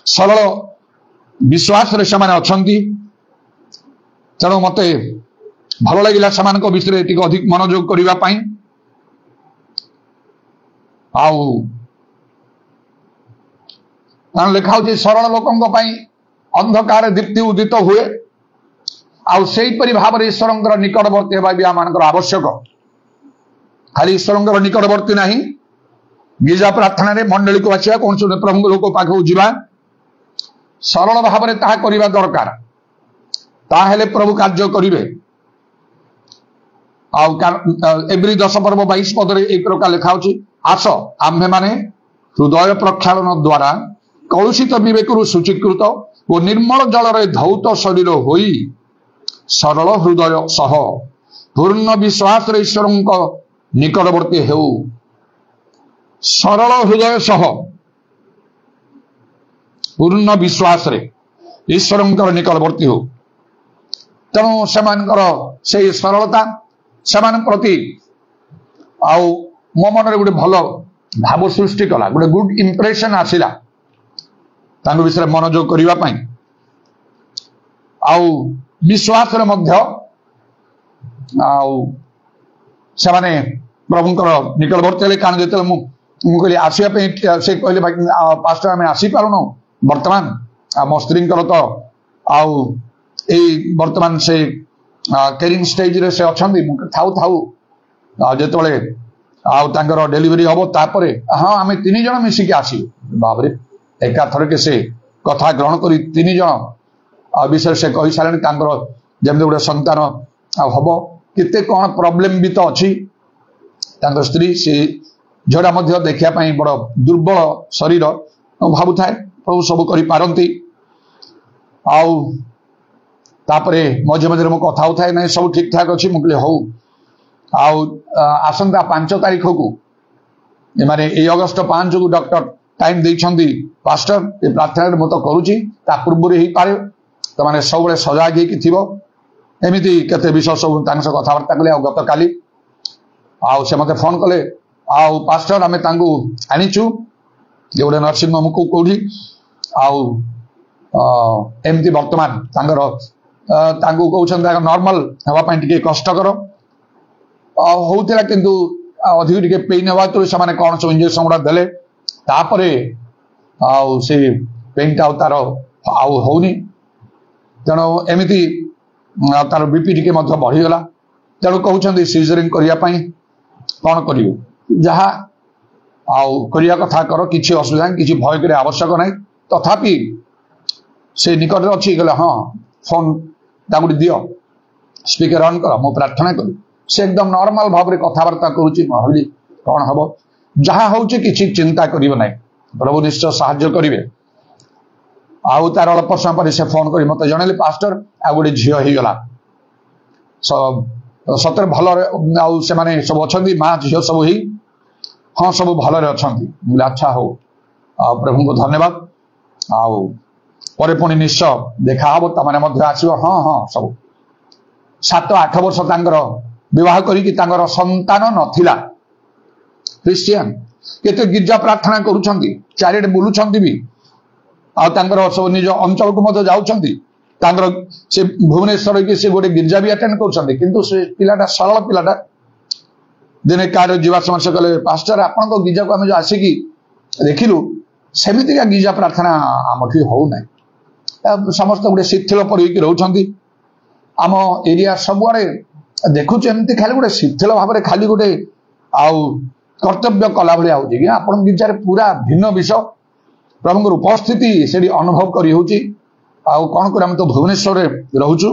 सरल विश्वास रे समान अछंती तेणु मते भल लगिला समान विषय टिके अधिक मनोयोग करिवा पई लिखा हो सरल लोकों अंधकार दीप्ति उदित हुए आईपरी भाव में ईश्वर निकटवर्ती होगा भी आम आवश्यक खाली ईश्वर निकटवर्ती ना गिजा प्रार्थना रे मंडली को आसिया कौन प्रभु लोक पाखक जावा सरल भाव में ताहा करबा दरकार ताहेले प्रभु कार्य करिवे एवरी 10 पर्व 22 पद एक प्रकार लिखा आस आम्भे माने हृदय प्रक्षालन द्वारा कलुषित विवेक शुचीकृत और निर्मल जल धौत शरीर होई सरल हृदय सह पूर्ण विश्वास ईश्वर निकटवर्ती हेउ सरल हृदय सह पूर्ण विश्वास ईश्वर निकटवर्ती हो तेणु से सरलता से प्रति मो मन गोटे भल भाव सृष्टि कला गोटे गुड इंप्रेशन आसला विषय मनोयोग करने विश्वास से प्रभुंकर निकटवर्ती हेले कारण जो मुझे आसवाई से कहले पास्टर आम आसीपारुन बर्तमान मो स्त्री तो बर्तमान से कैरिंग स्टेज रे से अच्छा थाऊ थाऊ जो डेलीवरी हम तापर हाँ आम 3 जन मिसिकी आसू बाबरे एका थरके से कथा ग्रहण कर 3 जन विषय से कही सारे जमी गोटे संतान हम केते कौन प्रोब्लेम भी तो अच्छी स्त्री से झड़ा देखापी बड़ दुर्बल शरीर भावु थाए प्रभु सब करती तापरे मझे मझे मो कथा होता ना सब ठीक ठाक अच्छी मुझे हूँ आसंता 5 तारीख को माने अगस्ट 5 को डॉक्टर टाइम देइछंदी पास्टर ये प्रार्थना मत करुच्ची पूर्व ही पारे तो मैंने सब सजाग हो एमती केते विषय सब कथबार्ता कले गत काली से मत फोन कले पास्टर आम आनीचु गोटे नर्सिंग होम को कौटी एमती बर्तमान कहते नॉर्मल हाँपाई टे कष्टकर होता किंतु अधिक टे पेन हवा से कौन सब इंजेक्शन गुड़ा देले तापर से पेन टा तार आउनी तेणु एमती तार बीपी टी बढ़ीगला तेणु कहते सीजरिंग करने कौन कर जहा करने कथा कर किसी असुविधा किसी भय कर आवश्यक ना तथापि से निकट अच्छी गले हाँ फोन ताकूँ दियो स्पीकर ऑन कर मो प्रार्थना करी से एकदम नॉर्मल भाव में कथबार्ता करुच्ची भाविली कौन हम जहाँ हूँ किसी चिंता करियो ना प्रभु निश्चय साहाय्य करेंगे तार अल्प समय पर से फोन कर मत जनइले पास्टर आ गोटे झील होगला सतरे भल से सब अच्छा माँ झील सब ही हाँ सब भल अच्छा अच्छा हो प्रभु को धन्यवाद पुणी निश्चय देखा हम तमें आसो हाँ हाँ सब 7-8 वर्ष विवाह कर संतान नथिला क्रिश्चियन केते गिरजा प्रार्थना करुछंती चारिडे बुलुछंती भी सब निज अंचल को मत जाउछंती से भुवनेश्वर की से गोटे गिरजा भी अटेंड करुछंती किंतु से पिलाटा सरल पिलाटा दिने कार जीवा समस्या कले पास्टर आपण को गिरजा को आम जो आसिकी देखिलु सेमितिका गिरजा प्रार्थना आमठी हो ना समस्त गोटे शिथिल पर रोचंती आम एरिया सबुआड़े देखुच एमती खाली गोटे शिथिल भाव में खाली गोटे आउ कर्तव्य कला भाया हो आपण विचार पूरा भिन्न विषय प्रभु उपस्थिति से अनुभव करी होची आउ कौन कर तो भुवनेश्वर रोचु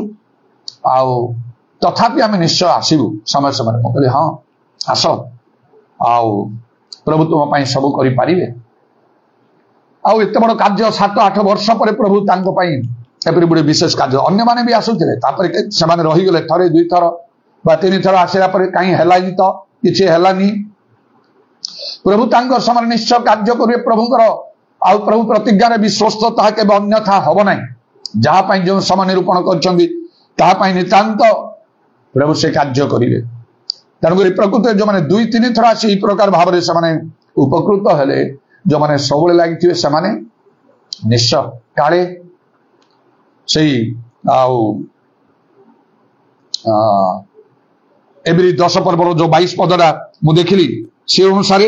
आउ तथापि आम निश्चय आसबू समय समय कहली हाँ आस आउ प्रभु तुम सब करें आउ एत बड़ कार्य 7-8 वर्ष पर प्रभु एपरी गोटे विशेष कार्य अन्य माने भी आसुले रहीगले थे 2 थर बा 3 थर आसला कहीं है तो किसी है प्रभु समय निश्चय कार्य करेंगे प्रभुंर आउ प्रभु प्रतिज्ञार विश्वस्त ताहा केबे अन्यथा हब ना जहाँ जो समय निरूपण कर नितांत प्रभु से कार्य करेंगे तेणुक प्रकृत जो मैंने 2-3 थर आसी प्रकार भाव में से उपकृत हेले जो मैंने सब लगी से निश्चय काले से एवरी 10 पर्वर जो 22 पदरा मु देखिली से अनुसार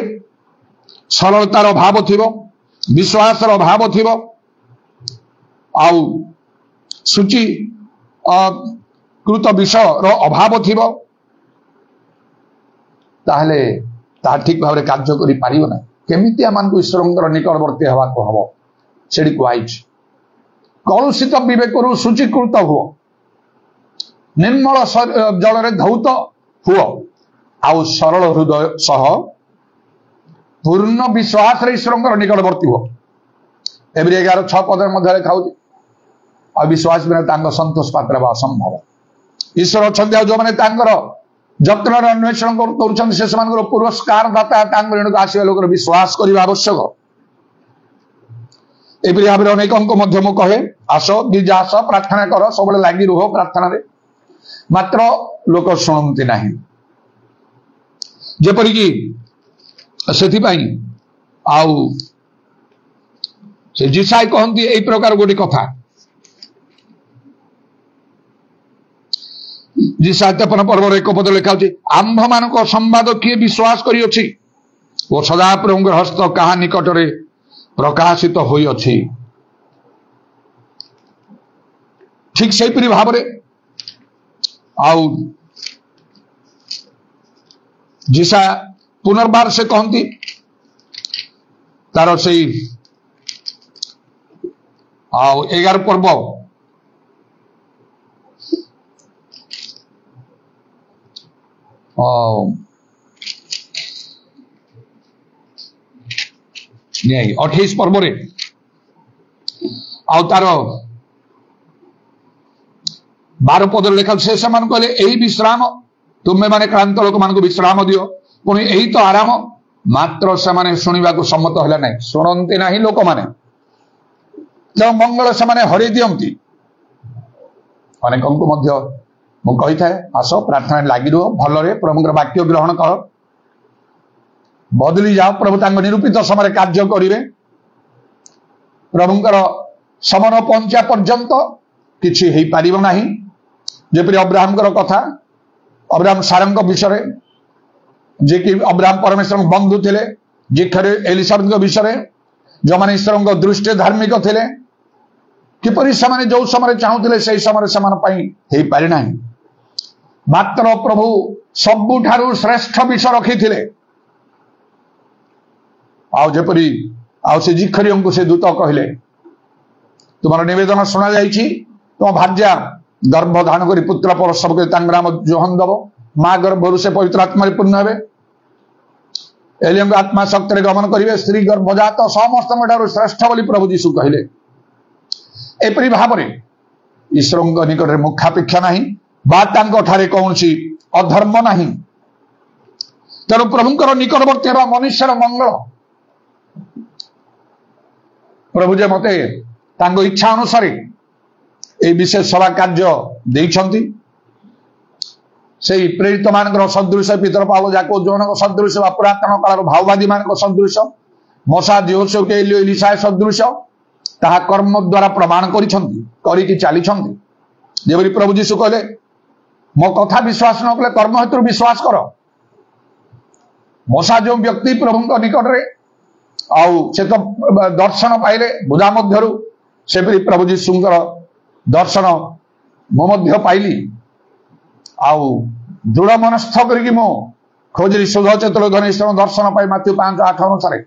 सरलतार भाव थी विश्वास भाव थी आउ सूची कृत विषय अभाव थी ताहले ता ठीक भाव में कार्य करि पारिबो ना केमिति आमान को ईश्वरंकर निकटवर्ती हवा को हबो सेडी कुआइछ कलुषित विवेकरु सूचीकृत हुओ निर्मल जल रे धौत हुओ आउ सरल हृदय सह पूर्ण विश्वास रे ईश्वरंकर निकटवर्ती हुओ एवरी 11:6 पद मध्य लिखा होची अविश्वास बिना तांको संतोष पात्र बा असंभव ईश्वर अछंदी जो माने तांकर जत्न अन्वेषण करुछन से समानकर पुरस्कार दाता तांको ऋण को आसीबा लोकर विश्वास करिबा आवश्यक एपरी भाव में अनेक मध्य मु कहे आस गिजा आस प्रार्थना कर सब लगी रुह प्रार्थना रे मात्र लोक शुणती ना जेपरिक से आउ से जिसाई कहती यही प्रकार गोटे कथा जिसाई 53 पर्वर 1 पद लिखा आंभ मान संवाद किए विश्वास करी अछि और सदा प्रभु हस्त कहा निकट रे प्रकाशित होई अछि ठीक से भाव में आउ जिसा पुनर्बार से कहती तार से 11 पर्व नहीं 28 पर्व रे आउ तार 12 पद लेखा से कहले यही विश्राम तुम्हें माने क्रांत लोक मान को विश्राम दियो पुणी यही तो आराम मात्र से शुणा को सम्मत है ना शुणती ना लोक मैंने जो मंगल से हर दिखती अनेक मुझे था आस प्रार्थना लगी रुह भलरे प्रभु वाक्य ग्रहण कर बदली जाओ प्रभु निरूपित समय कार्य करेंगे प्रभुंकर समन पहुंचा पर्यंत किसी हो पार ना जेपरी अब्राहम कथा अब्राहम सारंग विषय जे कि अब्राहम परमेश्वर बंधु थे जिखरे एलिसाबेथ विषय जो मैंने ईश्वर दृष्टि धार्मिक थे किपरि से जो समय चाहूले से समय से पारि ना मात्र प्रभु सबुठारु श्रेष्ठ विषय रखी थे आउपरी से जिखरी को से दूत कहले तुम निवेदन शुणा जाइए तुम भार्या गर्भ धारण कर पुत्र प्रसव कर नाम जोहन दब माँ गर्भर से पवित्र आत्मा पूर्ण हे एलियन आत्मा शक्ति गमन करेंगे स्त्री गर्भजात समस्त श्रेष्ठ बोली प्रभु यीशु कहले एपरी भाव में ईश्वर निकट में मुखापेक्षा नहीं कौन सी अधर्म नहीं तेणु प्रभुंकर निकटवर्ती मनुष्यर मंगल प्रभु जे मते इच्छा अनुसार ये विशेष सभा कार्य देइछंती से प्रेरित मान सदृश पितर पावल जाको जोन सदृश पुरातन काल भाववादी मान सदृश मशा दिवसो के एलिशा सदृश ताहा कर्म द्वारा प्रमाण करी चली जेपरी प्रभु यीशु कहले मो कथा विश्वास न कले कर्म हेतु विश्वास कर मशा जो व्यक्ति प्रभु निकट रे आउ से तो दर्शन पाइले बुधा मध्यरु सेपरी प्रभु यीशुंकर दर्शन मो मध्य पाइली आउ दृढ़ मनस्थ करी मु खोजली शुद्ध चेतन घनिष्ठ दर्शन पाई माथ्यू 5:8 अनुसार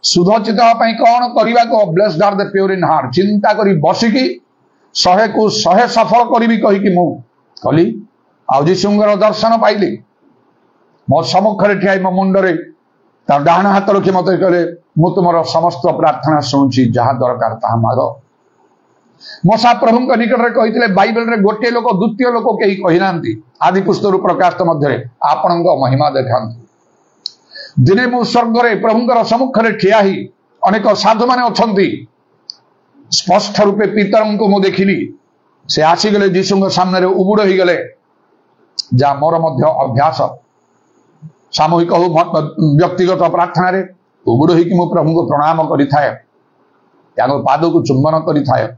शुद्ध चित कौन करने को blessed are the pure in heart चिंता करी बसिकी 100 को 100 सफल करी कहीकि मु कली आउ जीशुंगर दर्शन पाइली मो सम्मुखें ठिया मो मुंडरे डाण हाथ रखी मत कहले मु तुम समस्त प्रार्थना शुणुची जहाँ दरकार ता माग मोसा प्रभु निकट में कही बाइबल रे गोटे लोक द्वितीय लोक कहीं कही ना आदि पुस्तक प्रकाशित मध्य आपण महिमा देखा दिने मु स्वर्ग प्रभुंर सम्मुखें ठिया ही अनेक साधु माने अछंती स्पष्ट रूपे पितर को मु देखिली से आसीगले जीशु सामने उबुड़ हो गले जहाँ मोर मध्य अभ्यास सामूहिक हो व्यक्तिगत प्रार्थना रे उबुड़ हो प्रभु को प्रणाम करिथाए पाद को चुंबन करिथाए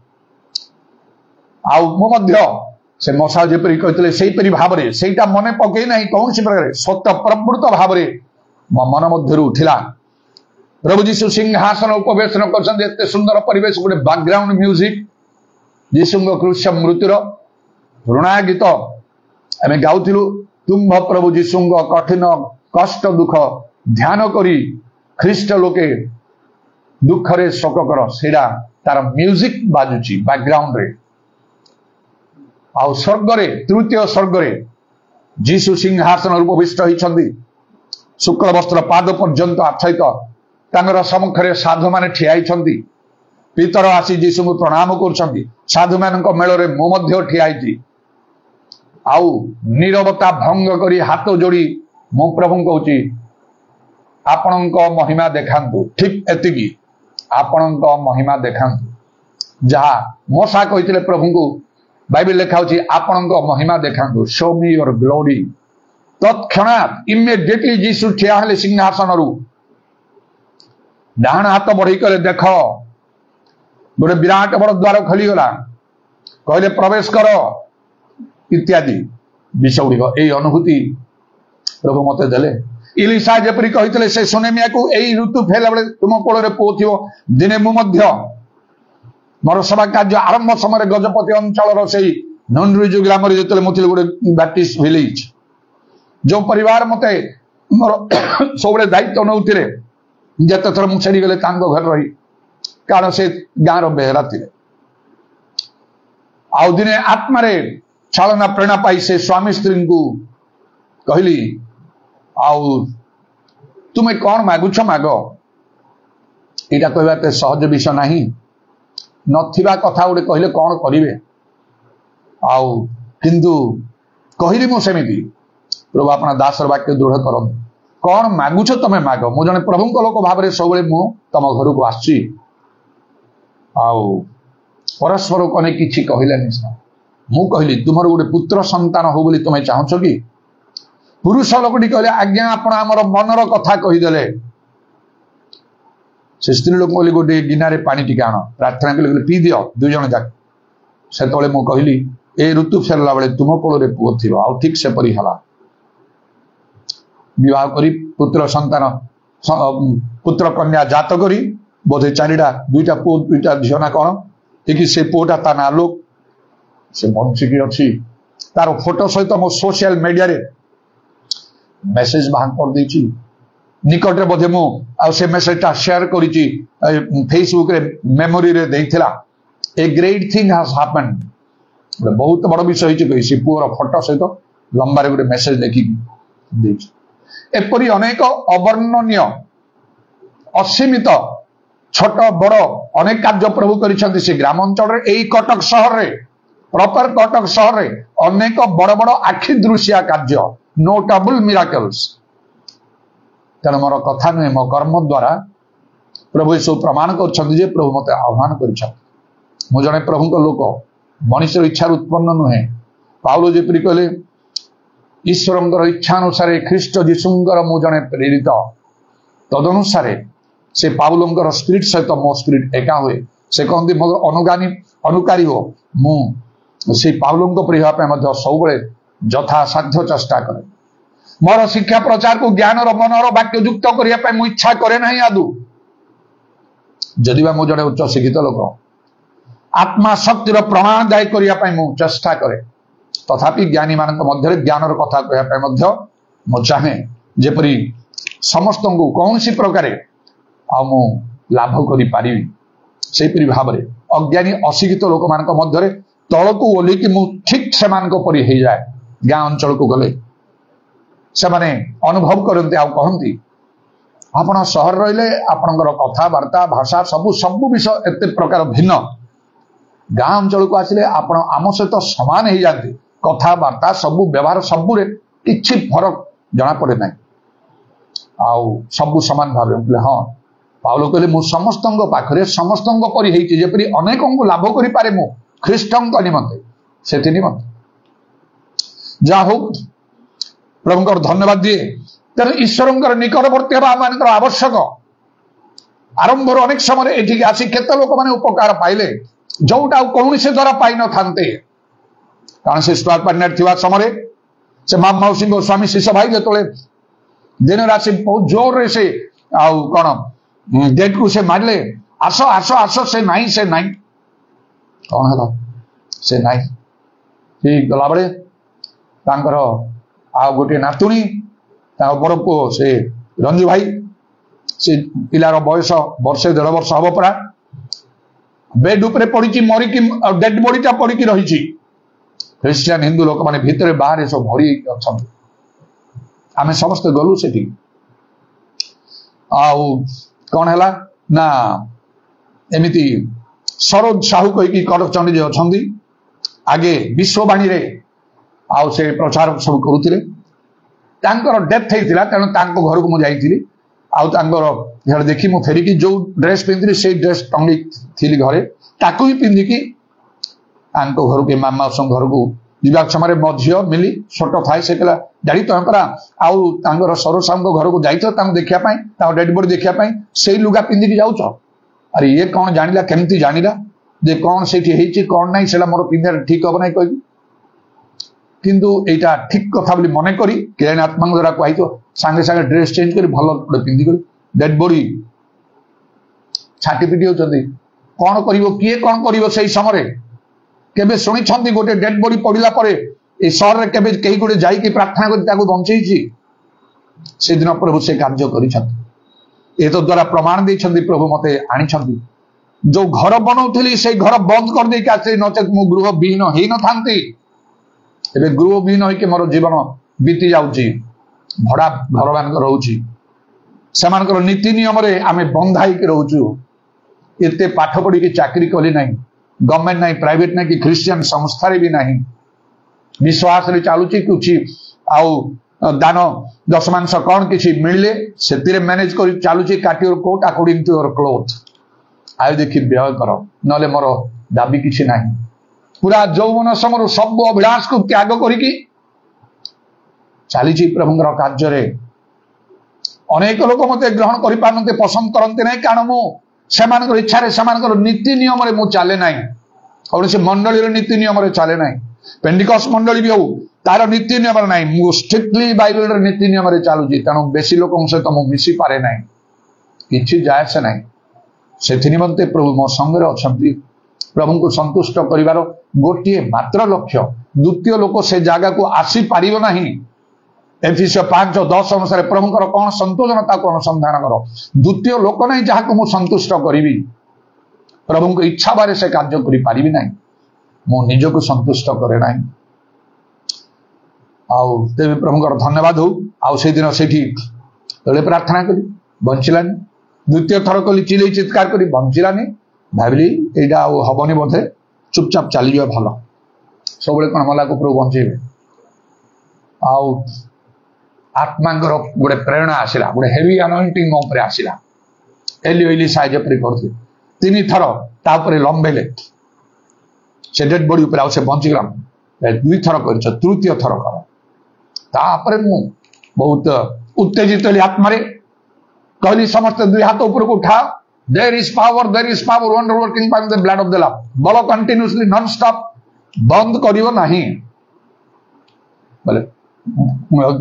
से मशा जपरी कहते से भाव से मन पकई ना कौन सी प्रकार सत्य प्रवृत्त भाव मो मन मध्य उठिला प्रभु जीशु सिंहासन उपवेशन कर सुंदर परिवेश गोटे बैकग्राउंड म्यूजिक जीशु क्रूश मृत्युर ऋणा गीत आम गाउलु तुम्भ प्रभु जीशु कठिन कष्ट दुख ध्यान करी ख्रीष्ट लोके दुखरे शोक कर सेड़ा तार म्यूजिक बाजुची बैकग्राउंड रे आउ स्वर्ग रे तृतीय स्वर्ग रे जीशु सिंहासन उपविष्ट होइछंदी शुक्ल वस्त्र पाद पर्यंत आच्छादित तांगर सम्मुखें साधु माने ठिया होइछंदी पितर आसी जीशु को प्रणाम करछंदी साधु मानक मेल रे मु मध्य ठिया होइछि आउ नीरवता भंग करी हाथ जोड़ी मु प्रभु कहूची आपणक महिमा देखांतु ठीक एतिकी आपणक महिमा देखांतु जहाँ मोसा कहते प्रभु को बाइबल लिखा आपणक महिमा देखांतु शो मी योर ग्लोरी तत्क्षणात इमिडिएटली जीशु ठिया हेले सिंहासन डाण हाथ बढ़ी कले देख गोटे विराट बड़ द्वार खोलीगला कहले प्रवेश कर इत्यादि विषय गुड़िक यही अनुभूति प्रभु मत देले इलिशा जपरी कहते से सुनेमिया को यही ऋतु फेला बेले तुम कोल पुओ थी दिने मु मोर सभा कार्य आरंभ समय गजपति अंचल से नंदुरिजु ग्राम जो मुझे गोटे बैप्टिस्ट विलेज जो परिवार मत मोर सब दायित्व नौते जिते थर मुझे गले घर रही कारण से गाँव बेहरा थे आउ दिने आत्मारे छालना प्रेरणा पाई से स्वामी स्त्री को कहली आउ तुम्हें कौन मागुछ माग यहाँ कहते सहज विषय नहीं नथिबा कथा गोटे कहले कौन करिवे आउ किंतु कहली मु सेमिति प्रभु अपना दासर वाक्य दृढ़ कर कौन मागुछ तमे माग मु जने प्रभु लोक भाव सब मु तम घर को आसी आउ परस्पर को किछि कहले मु कहली तुमर गोटे पुत्र संतान हो बोली तुम्हें चाहछ कि पुरुष लोकटी कहले आज्ञा आपण आमर मनर कथा कहीदेले से स्त्री लोक बोली गोटे गिनारे पानी टिके आण प्रार्थना कले पी दियो दुई जन जाक से मु कहली ए ऋतु फेरला बेले तुम कोल पुओ थी आउ ठीक से परी हला विवाह करी पुत्र संतान पुत्र कन्या जात करी बोधे चारिटा दुईटा पुओ दुईटा झील ना कौन देखिए से पुओटा ता ना लोक से बंचिकी अच्छी तार फोटो सहित मो सोशल मीडिया रे मेसेज बाहर कर देछि निकट रे बोधे मु आ से मेसेजटा शेयर करिछि फेसबुक रे मेमोरी रे देइथिला a great thing has happened बहुत बड़ विषय होइछि कहि से पुअर फोटो सहित लंबा रे गोटे मेसेज देखि देछि एपरि अनेक अवर्णनीय असीमित छोट बड़ अनेक कार्य प्रभु करिसंति से ग्रामांचल रे एई कटक शहर रे प्रॉपर कटक शहर रे अनेक बड़ बड़ आखि दृश्य कार्य नोटेबल मिराकल्स तेना मोर कथा नुहे मो कर्म द्वारा प्रभु यीशु प्रमाण कर प्रभु मत आह्वान कर जड़े प्रभु लोक मनुष्य इच्छा उत्पन्न नुहे पाउल जेपरी कहले ईश्वर इच्छा अनुसार ख्रीष्ट जीशुंकर मु जड़े प्रेरित तदनुसार से पाउलंकर स्पिरिट सहित मो स्पिरिट एका हुए से कहते मोर अनुगामी अनुकारी हो मु पाउलंक प्रिय सब यथा साध्य चेष्टा करे मोर शिक्षा प्रचार को ज्ञान मनर वाक्य युक्त करने मुझे इच्छा करे ना आदु जदि मु जड़े उच्च शिक्षित लोक आत्मा शक्तिर प्रमाण दायी करने चेष्टा करे तथापि ज्ञानी मान मध्य ज्ञानर कथा कहवाई चाहे जेपरी समस्त को कौन सी प्रकार मु लाभ करी सेपरी भाव में अज्ञानी अशिक्षित लोक मान मध्य तलक ओल्लिकी मु ठीक से परी हो जाए गाँ अंचल को गले से माने अनुभव करते आ कहती आपण सहर रहिले आपणकर कथबार्ता भाषा सबू सबू विषय एत प्रकार भिन्न गाँ अंचल को आसिले आपण आम सहित समान हो जाती कथबार्ता सबू व्यवहार सबू किछि फरक जना पड़े ना आउ सबू समान भाव हाँ पाउल कहले मु समस्त पाखरे समस्त परी होती जेपरी अनेक को लाभ करि पारे मु ख्रीष्ट निमंते से निमंते जा हो प्रभु धन्यवाद दिए तेरे ईश्वर निकटवर्ती आम आवश्यक आरंभ अनेक समय ये आसी केते लोक मैंने उपकार पाइले जोटा कौन से द्वारा पाई न था कारण से स्टार पार्टनर थी समय से माँ मौसी स्वामी शिष्य भाई जो दिन राशि बहुत जोर से आउ कौन गेट को से मारे आस आस आस से नहीं कौन है से नहीं ठीक गला बेले आ गोटे नातुणी बड़ पु से रंजू भाई से पिलार बयस वर्षे 1.5 वर्ष हम परा बेड उपरे पड़ी मरिकी डेड बॉडीटा पड़ी रही ख्रिस्टियान हिंदू लोक मैंने भितर बाहर सब भरी अच्छा आम समस्त गलु से कौन है ना एमती सरोज साहू कहीकि कटकचंडी जो अच्छा आगे विश्ववाणी रे आउ से प्रचार सब करुले डेथ होता तेणु घर को मुझे आउर देखी मु फेरिकी जो ड्रेस पिंधि से ड्रेस टंगी थी घरे ताकू ही पिंधिकी घर को मामा घर को जीवा समय मो झी मिली छोट थाए से कहला डैडी तुम परा आउर सरोज साहू घर को जाइए देखा डेड बॉडी देखापी से लुगा पिंधिकी जाऊच अरे ये कौन जानिला केमती जानिला जे कौन से कौन ना से मोर पिंधा ठीक हम ना कह किंतु एटा ठीक कथा बोली मन करी केन आत्मा द्वारा कही तो सांगे सांगे ड्रेस चेंज कर भल पिंधि कर डेड बॉडी छाटी पिटी होती कौन कर किए कौन कर से समय केबे शुणी गोटे डेड बॉडी पड़ा पर सहर में केबे कहीं गोटे जाइए प्रार्थना कर बंचई से दिन प्रभु से कार्य कर द्वारा प्रमाण देते प्रभु मत आनी जो घर बनाऊली से घर बंद कर देके आसे नचेत मु गृह विहीन हो न था गृह विहीन होकर मोर जीवन बीती जाऊँगी भड़ा घर मान रोची से नीति नियम आम बंधा रोचु एत पाठ पढ़ी चाकरी कली ना गवर्नमेंट ना प्राइवेट ना कि क्रिश्चियन संस्था भी ना विश्वास चलुची कुछ आउ दान दशमांश कौन किसी मिले से मैनेज कर चलुची cut your coat according to your cloth आयु देखी व्यय कर ना मोर दाबी किसी ना पूरा यौवन समय सब अभिलाष को त्याग करी चली प्रभुंर कार्य अनेक लोक मत ग्रहण कर पारते पसंद करते ना कारण मु इच्छा से नीति नियम मु चले ना कौन से मंडली नीति नियम चले ना पेंटिकस्ट मंडली भी हो तार नीति नियम ना मु स्ट्रिक्टली बाइबल नीति नियम चलुची तेणु बेसी लोक सहित मुझे मिसी पारे ना कि जाए से ना से निमंते प्रभु मो संगे अच्छा प्रभु को संतुष्ट करिवार गोटे मात्र लक्ष्य द्वितीय लोक से जगह को आसी पारिबो नहीं एफिसियो 5:10 अनुसार प्रभुंकर कौन संतोषनता को अनुसंधान कर द्वितीय लोक नहीं जहाँ को मुझे संतुष्ट करी प्रभु को इच्छा बारे से कार्य करि पारिबी नहीं मो निज को संतुष्ट करे ना तेज प्रभुंकर धन्यवाद हो आउ से दिन से प्रार्थना करी बंचिलानी द्वितीय थर कली चिल्ले चित्कार करी बंचिलानी भाविली यहाँ हबनी बोधे चुपचाप चली जाए भल सब कौन मला को प्रभु बंचेबे आत्मा गोटे प्रेरणा आसला गोटे हेवी अनॉइंटिंग मो पर आसला एली एली साइज पर करते 3 थर तापर लंबेले से डेड बॉडी ऊपर से बंचीगला 2 थर कर तृतीय थर कर तापर मु बहुत उत्तेजित हली आत्मा कहली समस्त 2 हाथ ऊपर को उठा there is power wonder working by the blood of the lamb बल कंटिन्यूअसली नॉन स्टॉप बंद करियो नहीं बोले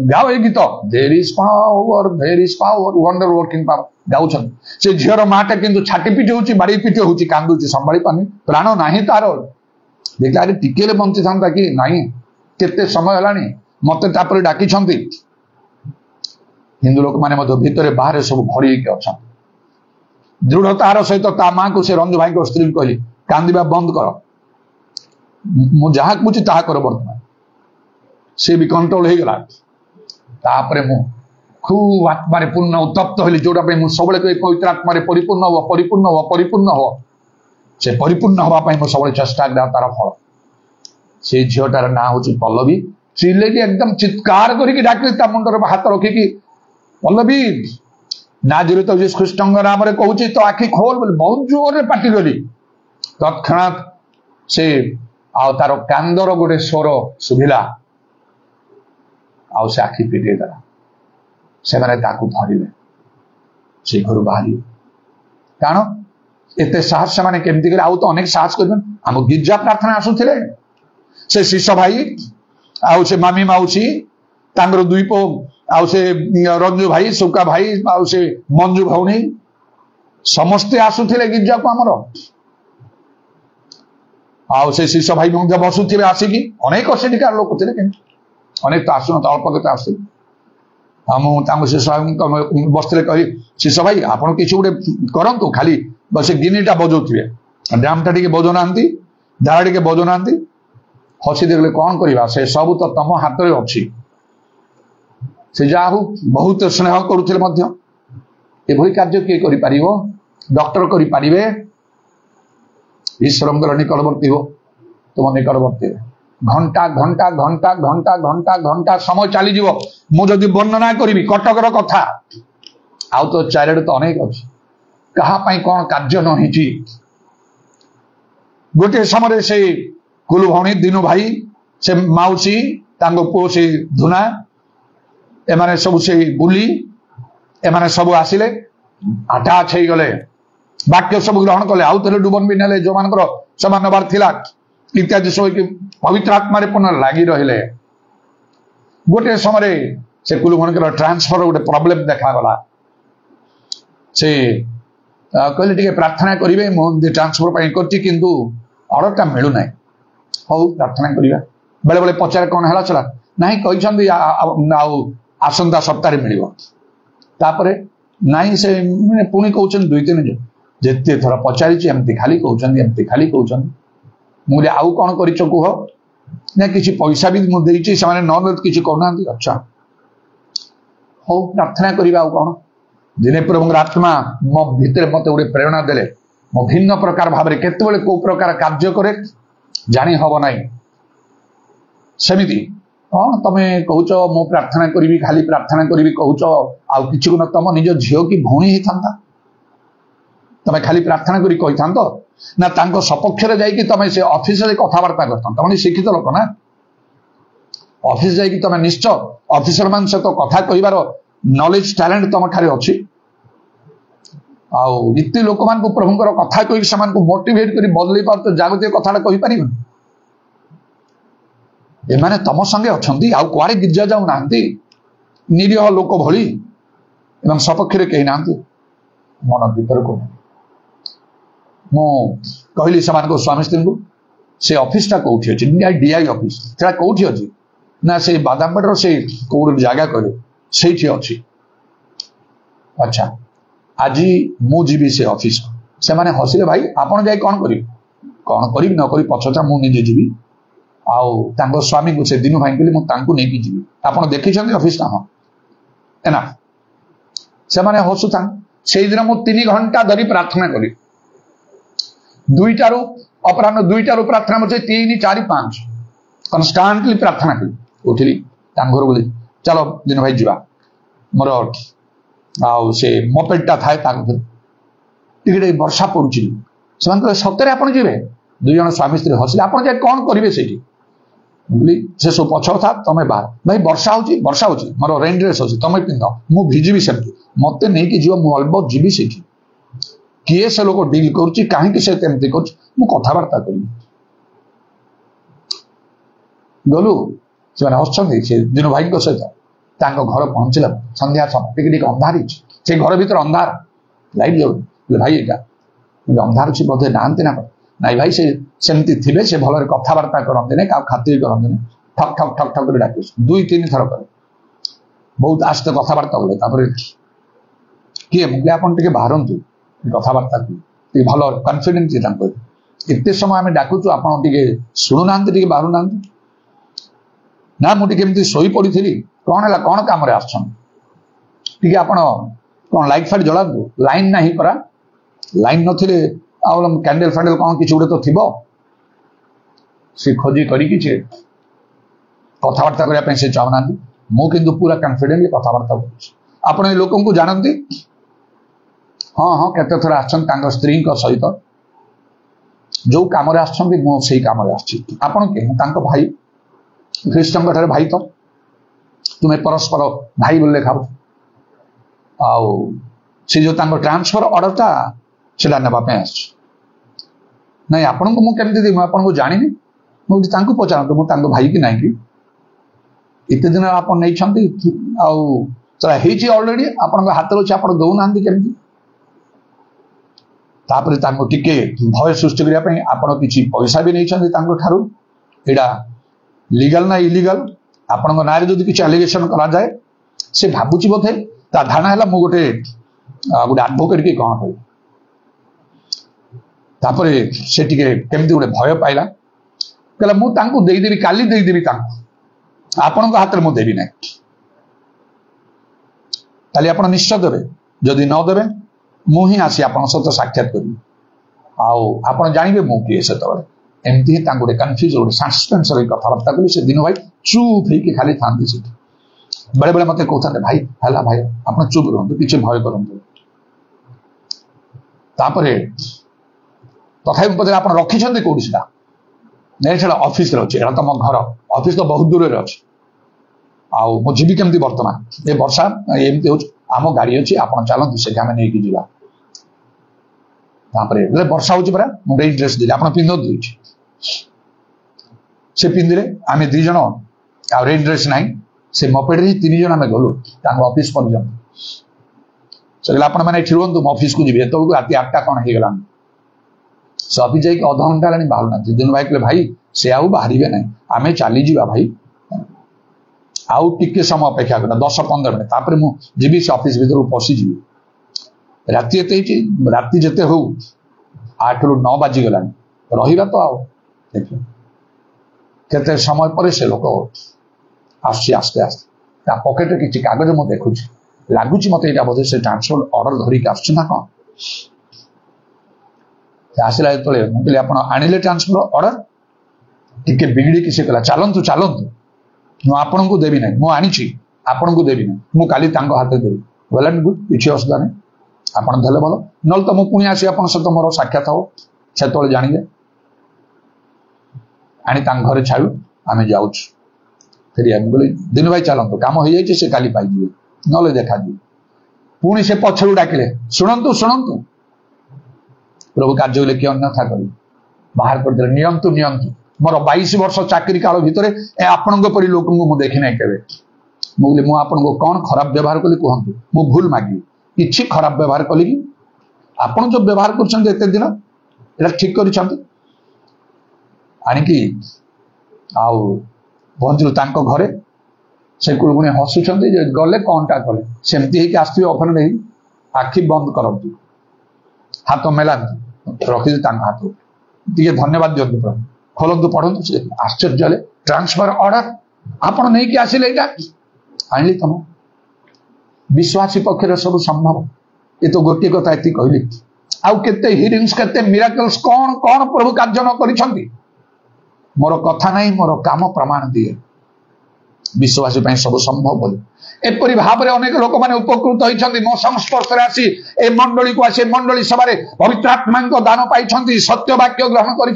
गाओ ए गीत there is power wonder working power गाउछन से झियर माटे किंतु छाटी पिटी होची बाड़ी पिटी होची कांदुची संभाली पानी प्राण नाही तार देखला रे टिकेले बंची थांता कि नहीं केते समय हेलानी मते तापर डाकिछंती हिंदू लोक माने मध्य भितरे बाहर सब भरी के अच्छा दृढ़तार सहित ता मां को से रंजू भाई को स्त्री कहली कांदिबा बंद कर मु जहा कुछ ताहा कर वर्तमान से भी कंट्रोल हो गला तापरे मु खूब आत्मारे पूर्ण उत्तप्त होली जोटा पे मु सबले पवित्र आत्मारे परिपूर्ण हो से परिपूर्ण हवा पाई मु सबले चेष्टा तार फल से झीटार ना हूँ पल्लवी चिल्लेटी एकदम चित्कार करके डाकिली ता मुंडर हाथ रखिकी पल्लवी नाजरेत यीशु ख्रीष्ट नाम कहूँ तो आखि खोल बोले बहुत जोर पाटी गली तत्क्षणात से आउ तार कांदर गोटे स्वर शुभिला आउ से आखि फिटे देला से माने ताकू धरिले से घर बाहरी कारण एते साहस से माने केमती करे आउ तो अनेक साहस करबन हम गिरजा प्रार्थना आसुथिले से शिष्य भाई आउ से मामी माउसी तांगर दुई पो आउ से रंजू भाई सुका भाई आउ से मंजू भौणी समस्ते आसुथिले गिरजा को हमर आउ से शिष्य भाई मध्य बसुथिले आसिकी अनेक सेठिकार लोक थिले कि अनेक तो आसुन अल्प केते आसु हम तांग शिष्य भाई बसले कहि शिष्य भाई आपण किछु गुटे करंतु खाली बस गिनीटा बजौथिबे ड्रामटा टिके बजौनांती धारा टिके बजौनांती हसी देखले कौन करवा से सब तो तम हाथ में अच्छी से जाहू बहुत स्नेह करुले एभली कार्य किए कर डॉक्टर करें ईश्वर निकटवर्ती हो तुम निकटवर्ती घंटा घंटा घंटा घंटा घंटा घंटा समय चली जीव मुझे वर्णना करी कटकर कथा आउ तो चारिड़े तो अनेक अच्छी कहा कौन कार्य नही गोटे समय से कुलु भौणी दिनू भाई से माउसी तांगो पो से धुना एमाने सब से बुली एमाने सब आसिले अटैच हो गले वाक्य सब ग्रहण कले आउ थे डुबन भी नेले जो मानकर समान नबार थिला इत्यादि सब पवित्र आत्मा पुनः लगी रहिले गोटे समय से कुलु भौणी ट्रांसफर गोटे प्रॉब्लम देखागला से कहले टिके प्रार्थना करिवे मुझे ट्रांसफर पाई करछि किंतु ऑर्डरटा मिलु नाही हौ प्रार्थना करिवा बेले बेले पचार कौन है चला नहीं कहते आसंता सप्ताह मिल तापरे नहीं से पुणी कहते दुई तीन जन जिते थर पचारि एमती खाली कहते खाली कहते मुझे आउ कौन कर कह ना किसी पैसा भी मुझे से न किसी कहना अच्छा हौ प्रार्थना करवा कौन दिने प्रभु आत्मा मो भितर मत गोटे प्रेरणा देले मो भिन्न प्रकार भाव में केतबेले को प्रकार कार्य करे जानी हब ना सेमिति कौन तुम कौच मु प्रार्थना करी खाली प्रार्थना करी कौच आउ कि तुम निज झील की भौणी होता तुम खाली प्रार्थना करी कही था ना तांको सपक्ष जाकि तुम से ऑफिस कथबार्ता करता तुम शिक्षित लोक ना ऑफिस जाकि तुम निश्चय ऑफिसर मान सहित कथा कहबार नॉलेज टैलेंट तुम ठारे अच्छी आते लोक मान प्रभुंर कथा कही से मोटिवेट कर बदल पार जागतिक कथा कहीपर एमाने तम संगे अच्छा आउ कुआड़े गिरजा जाऊ ना निरीह लोक भली एवं सपक्ष कही ना मन भीतर को मु कहली से स्वामी स्त्री को से ऑफिसटा कौटी अच्छी डीआई ऑफिस से कौटी अच्छी ना से बादामपेटर से कौ जगह कहले से अच्छी अच्छा आज मु जीवी से ऑफिस से माने हसिले भाई आपन जाई कौन करी न करी पछता मु निजे जीवी आउ तांको स्वामी को से दिनू भाई कहली मु तांको नेकी जीवी आपन देखिछन्ती ऑफिस ना हां एना से माने हसुता से दिन मु 3 घंटा धरी प्रार्थना करी 2टारू अपराह्न 2टारू प्रार्थना मुझे 3 4 5 कन्स्टांटली प्रार्थना करी उठिली तांघर बोली चलो दिन भाई जीवा मोर आउ से मोपेडटा थाए तांघर टिके वर्षा पड़ुची से सतरे आपन जीवे दुई जन स्वामी स्त्री हसिले आपन जाय कौन करिवे सेठी बोली से सब पछ था तमे बाहर भाई वर्षा होची मोर रेन ड्रेस अछि तमे पिंद मु भिजिबी सेठी मते नै कि जीव मु अल्बत जीवी सेठी किए से लोग डील करुच्ची कहीं से तेमती कर कथबार्ता करी गलु से हसुँच दिन भाई सहित घर पहुंचला संध्या समय टिके अंधार से घर भीतर अंधार लाइट जाऊ भाई एटा अंधार अच्छी बोधे नहांती ना नाई भाई से सेमती थे से भल कथबार्ता करते ना क्या खातिर करते ठक ठक ठक ठक डाक 2-3 थर कर बहुत आस्ते कथबार्ता बोले किए मुझे आप बाहरतु कथबार्ता भल कन्फिडेंट एत समय आम डाकुचु आप शुणुना बाहर ना ना मुझे शोई पड़ी कौन है कौन कम आसटे आप कौन लाइट फाइट जलातु लाइन ना ही परा लाइन नथिले कैंडल फैंडल कौन किसी गोटे तो थी सी खोजी करी कथबार्ता करने से चाहूना मुझे पूरा कॉन्फिडेंटली कथबार्ता कर लोक को जानती हाँ हाँ केते थर आछन स्त्री सहित जो कम से कम आप भाई ख्रीष्टन ठारे भाई तो तुम्हें परस्पर भाई बोले खाऊ सी जो ट्रांसफर ऑर्डर से नापे आस नहीं आपण को मुझे आपको जानी मुझे पचारत मुझे भाई कि ना कि इतने दिन आप ऑलरेडी आपण हाथ अच्छे आप दौना केमती टिके भय सृष्टि करने आप किसी पैसा भी नहीं ठारू एटा लीगल ना इलीगल आपण ना जो किसी एलिगेशन करा जाए से भावुची बोधे ता धारणा है मु गोटे एडवोकेट कि कौन कह से केमती गोटे भय पाइला कहला मुझे देदेवी काली देदेवी आपण हाथ में देवी ना काली आप निश्चय देवे जदि न देवे मुझे आसी आप सहित साक्षात करी आप जानवे मु किए से एमती ही गोटे कन्फ्यूज गोटे सस्पेंस कथबार्ता कली से दिन भाई चुप हो खाली था बेले बेले मत कहते भाई है भाई आप चुप रुहतु कि भय करूँ तथा पचारे आप रखी कौटी से नहीं से ऑफिस अच्छे यहाँ तो मो घर ऑफिस तो बहुत दूर अच्छे आजी केमती बर्तमान ये वर्षा एमती हो आम गाड़ी अच्छी आप चलते से आम नहीं जावा वर्षा हो रेड ड्रेस देली आप पिंधु से पिंधिले आम 2 जन आ रेड ड्रेस ना से मपेट 3 जन आम गलु ऑफिस पर्यटन से कहले मैंने रुहतु ऑफिस को जी रात 8टा कौन हो गला से ऑफिस जाकि अध घंटा है बाहर ना दिन भाई कहले भाई से आउ बाहर ना आम चली जा भाई आउ टिके समय अपेक्षा करना 10-15 मिनट तापर मुझे से ऑफिस भीतर पशिजी राति राति जिते हो 8 ରୁ 9 बाजी गला रहा तो आओ देख केते समय पर से लोक आस्ते आस्ते आस्ते पकेट किसी कागज मुझे देखुच लगुच मत यहाँ बोधे से ट्रांसफर ऑर्डर धरिक आसना कौन आसला जो मुझे आप आनिले ट्रांसफर ऑर्डर टिके बिगड़ी कि कहला चलतु चलतु मु आपण को देवी ना मुझे आपण को देवी ना मु काली हाथ देवी वेल एंड गुड किसी असुविधा नहीं आप देले भल ना तो मुझे पुणी आसी आप सहित मोर साक्षात हो से जानवे आनी घरे छाड़ू आम जाऊँ फेर बोले दिन भाई चलतु कम हो जाए से काली पाई ना देखा पुणी से पछरू डाकिले शुणु शुणु प्रभु कार्य किए अन्यथा कर बाहर कर नियंतु नियंतु मोर 22 वर्ष चाकरी काल भितर आपण परी लोक मुझे देखी ना के मुझे मुझे कौन खराब व्यवहार कली कहतु मु भूल मागी किसी खराब व्यवहार कली कि आपड़ जो व्यवहार करते दिन ये ठीक कर पहुंचलु घरे से पुणी हसुंच गले कौन टा कले सेमती आसवे ओभन नहीं आखि बंद करतु हाथ मेलांतु रखी हाथ टे धन्यवाद दिंतु प्रभु खोलतु पढ़ु आश्चर्य ट्रांसफर ऑर्डर आपण नहीं आसिले आनी तुम विश्वासी पक्षर सब संभव ये तो गोटे कथा ये कहली आउ केते हिलिंग्स केते मिराकल्स कौन कौन प्रभु कार्य न करिसंती मोर कथा नहीं मोर काम प्रमाण दिए विश्वासी सब संभव बोली एपरी भाव में अनेक लोक मैंने उपकृत होती मो संस्पर्श आसी ए मंडली को आसी मंडली सभा पवित्र आत्मा दान पाई सत्य वाक्य ग्रहण कर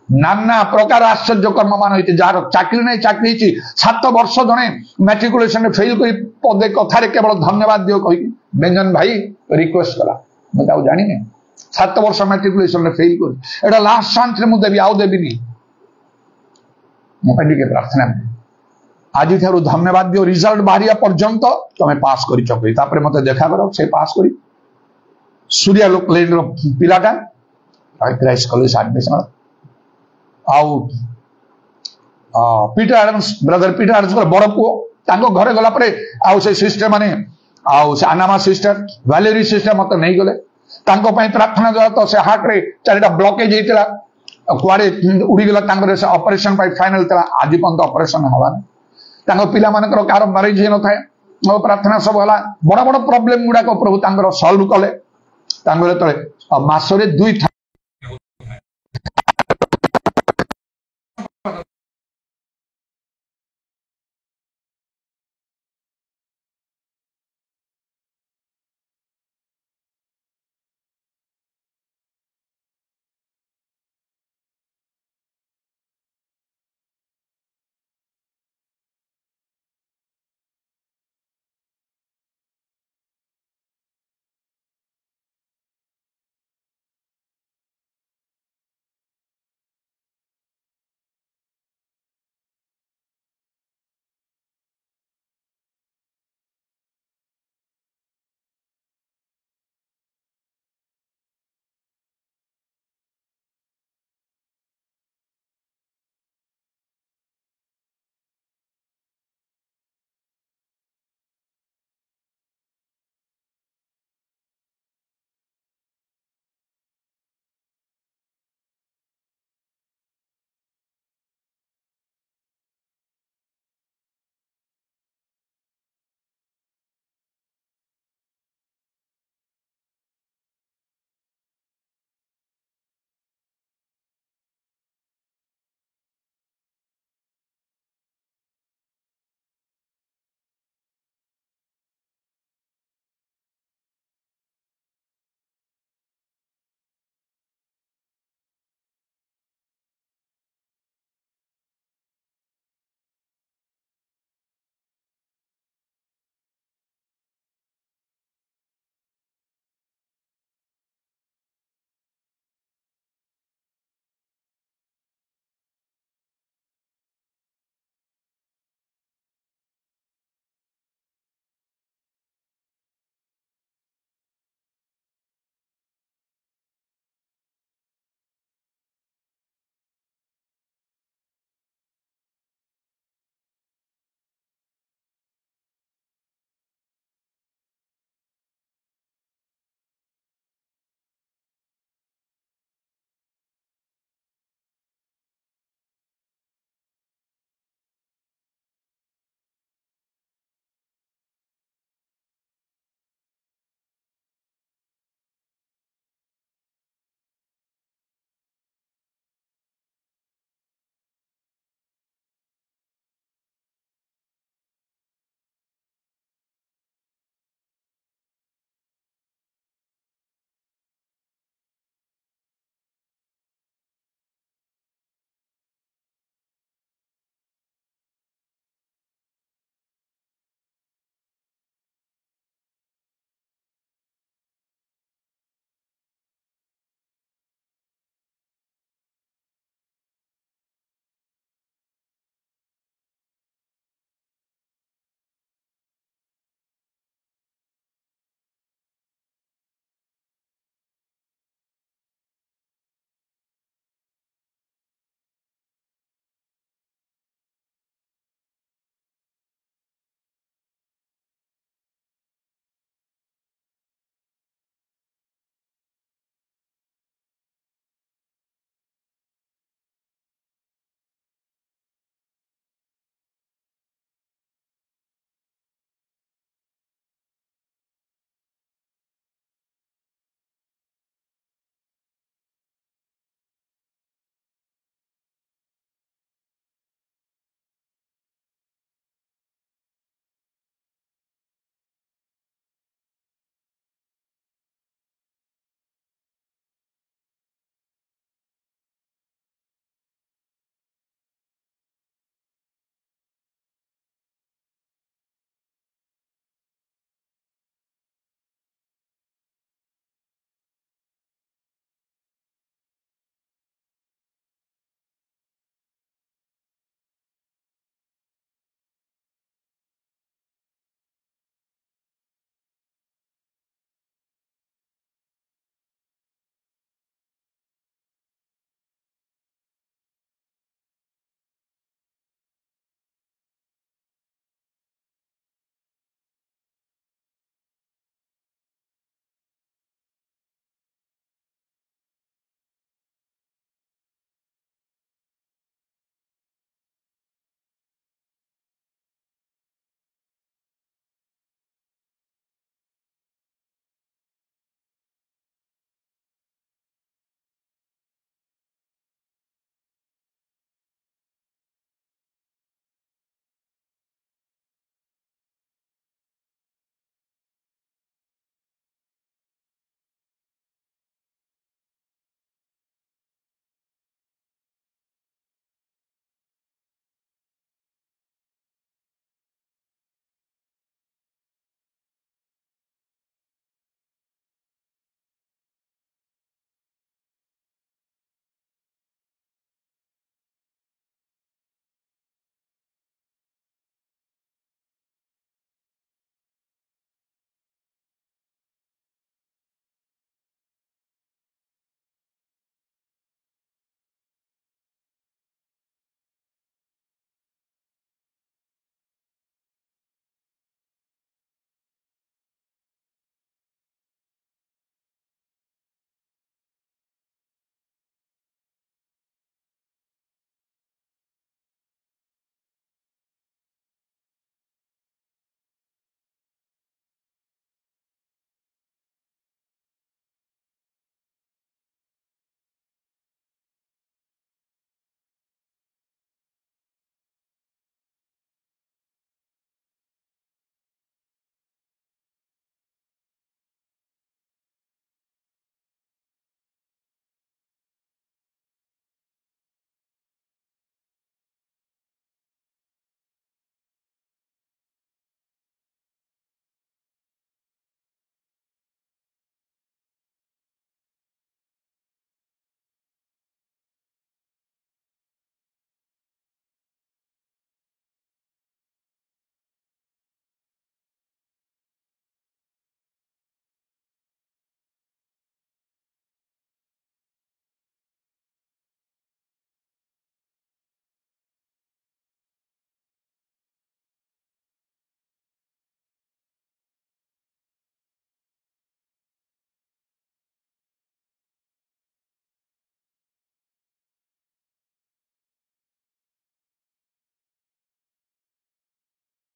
नाना प्रकार आश्चर्य कर्म मान होती जार चाकरी नहीं चाकरी 7 वर्ष जड़े मैट्रिकुलेशन फेल कर पदे कथार केवल धन्यवाद दियो कही व्यंजन भाई रिक्वेस्ट कला मुझे जानी 7 वर्ष मैट्रिकुलेशन फेल कर लास्ट चांस मुझे देवी आउ देवी मुझे प्रार्थना आज ठार धन्यवाद दियो रिजल्ट बाहरिया पर्यंत तुम्हें पास कर मत देखा कर से पास कर सूर्या लोक लेन पिलाटा Christ college admission Peter Adams brother Peter Adams बड़ पुओ घरे गला से सिस्टर माने आनामा सिस्टर वैलेरी सिस्टर मत नहीं गले प्रार्थना द्वारा तो से हार्ट रे 4टा ब्लॉकेज होता कुआड़े उड़ीगला ऑपरेशन फाइनल आज पर्यंत ऑपरेशन हवा पिला मानकर कार मैरिज हो न प्रार्थना सब है बड़ बड़ प्रोब्लेम गुड़ाक प्रभु सल्व कले तले मसरे 2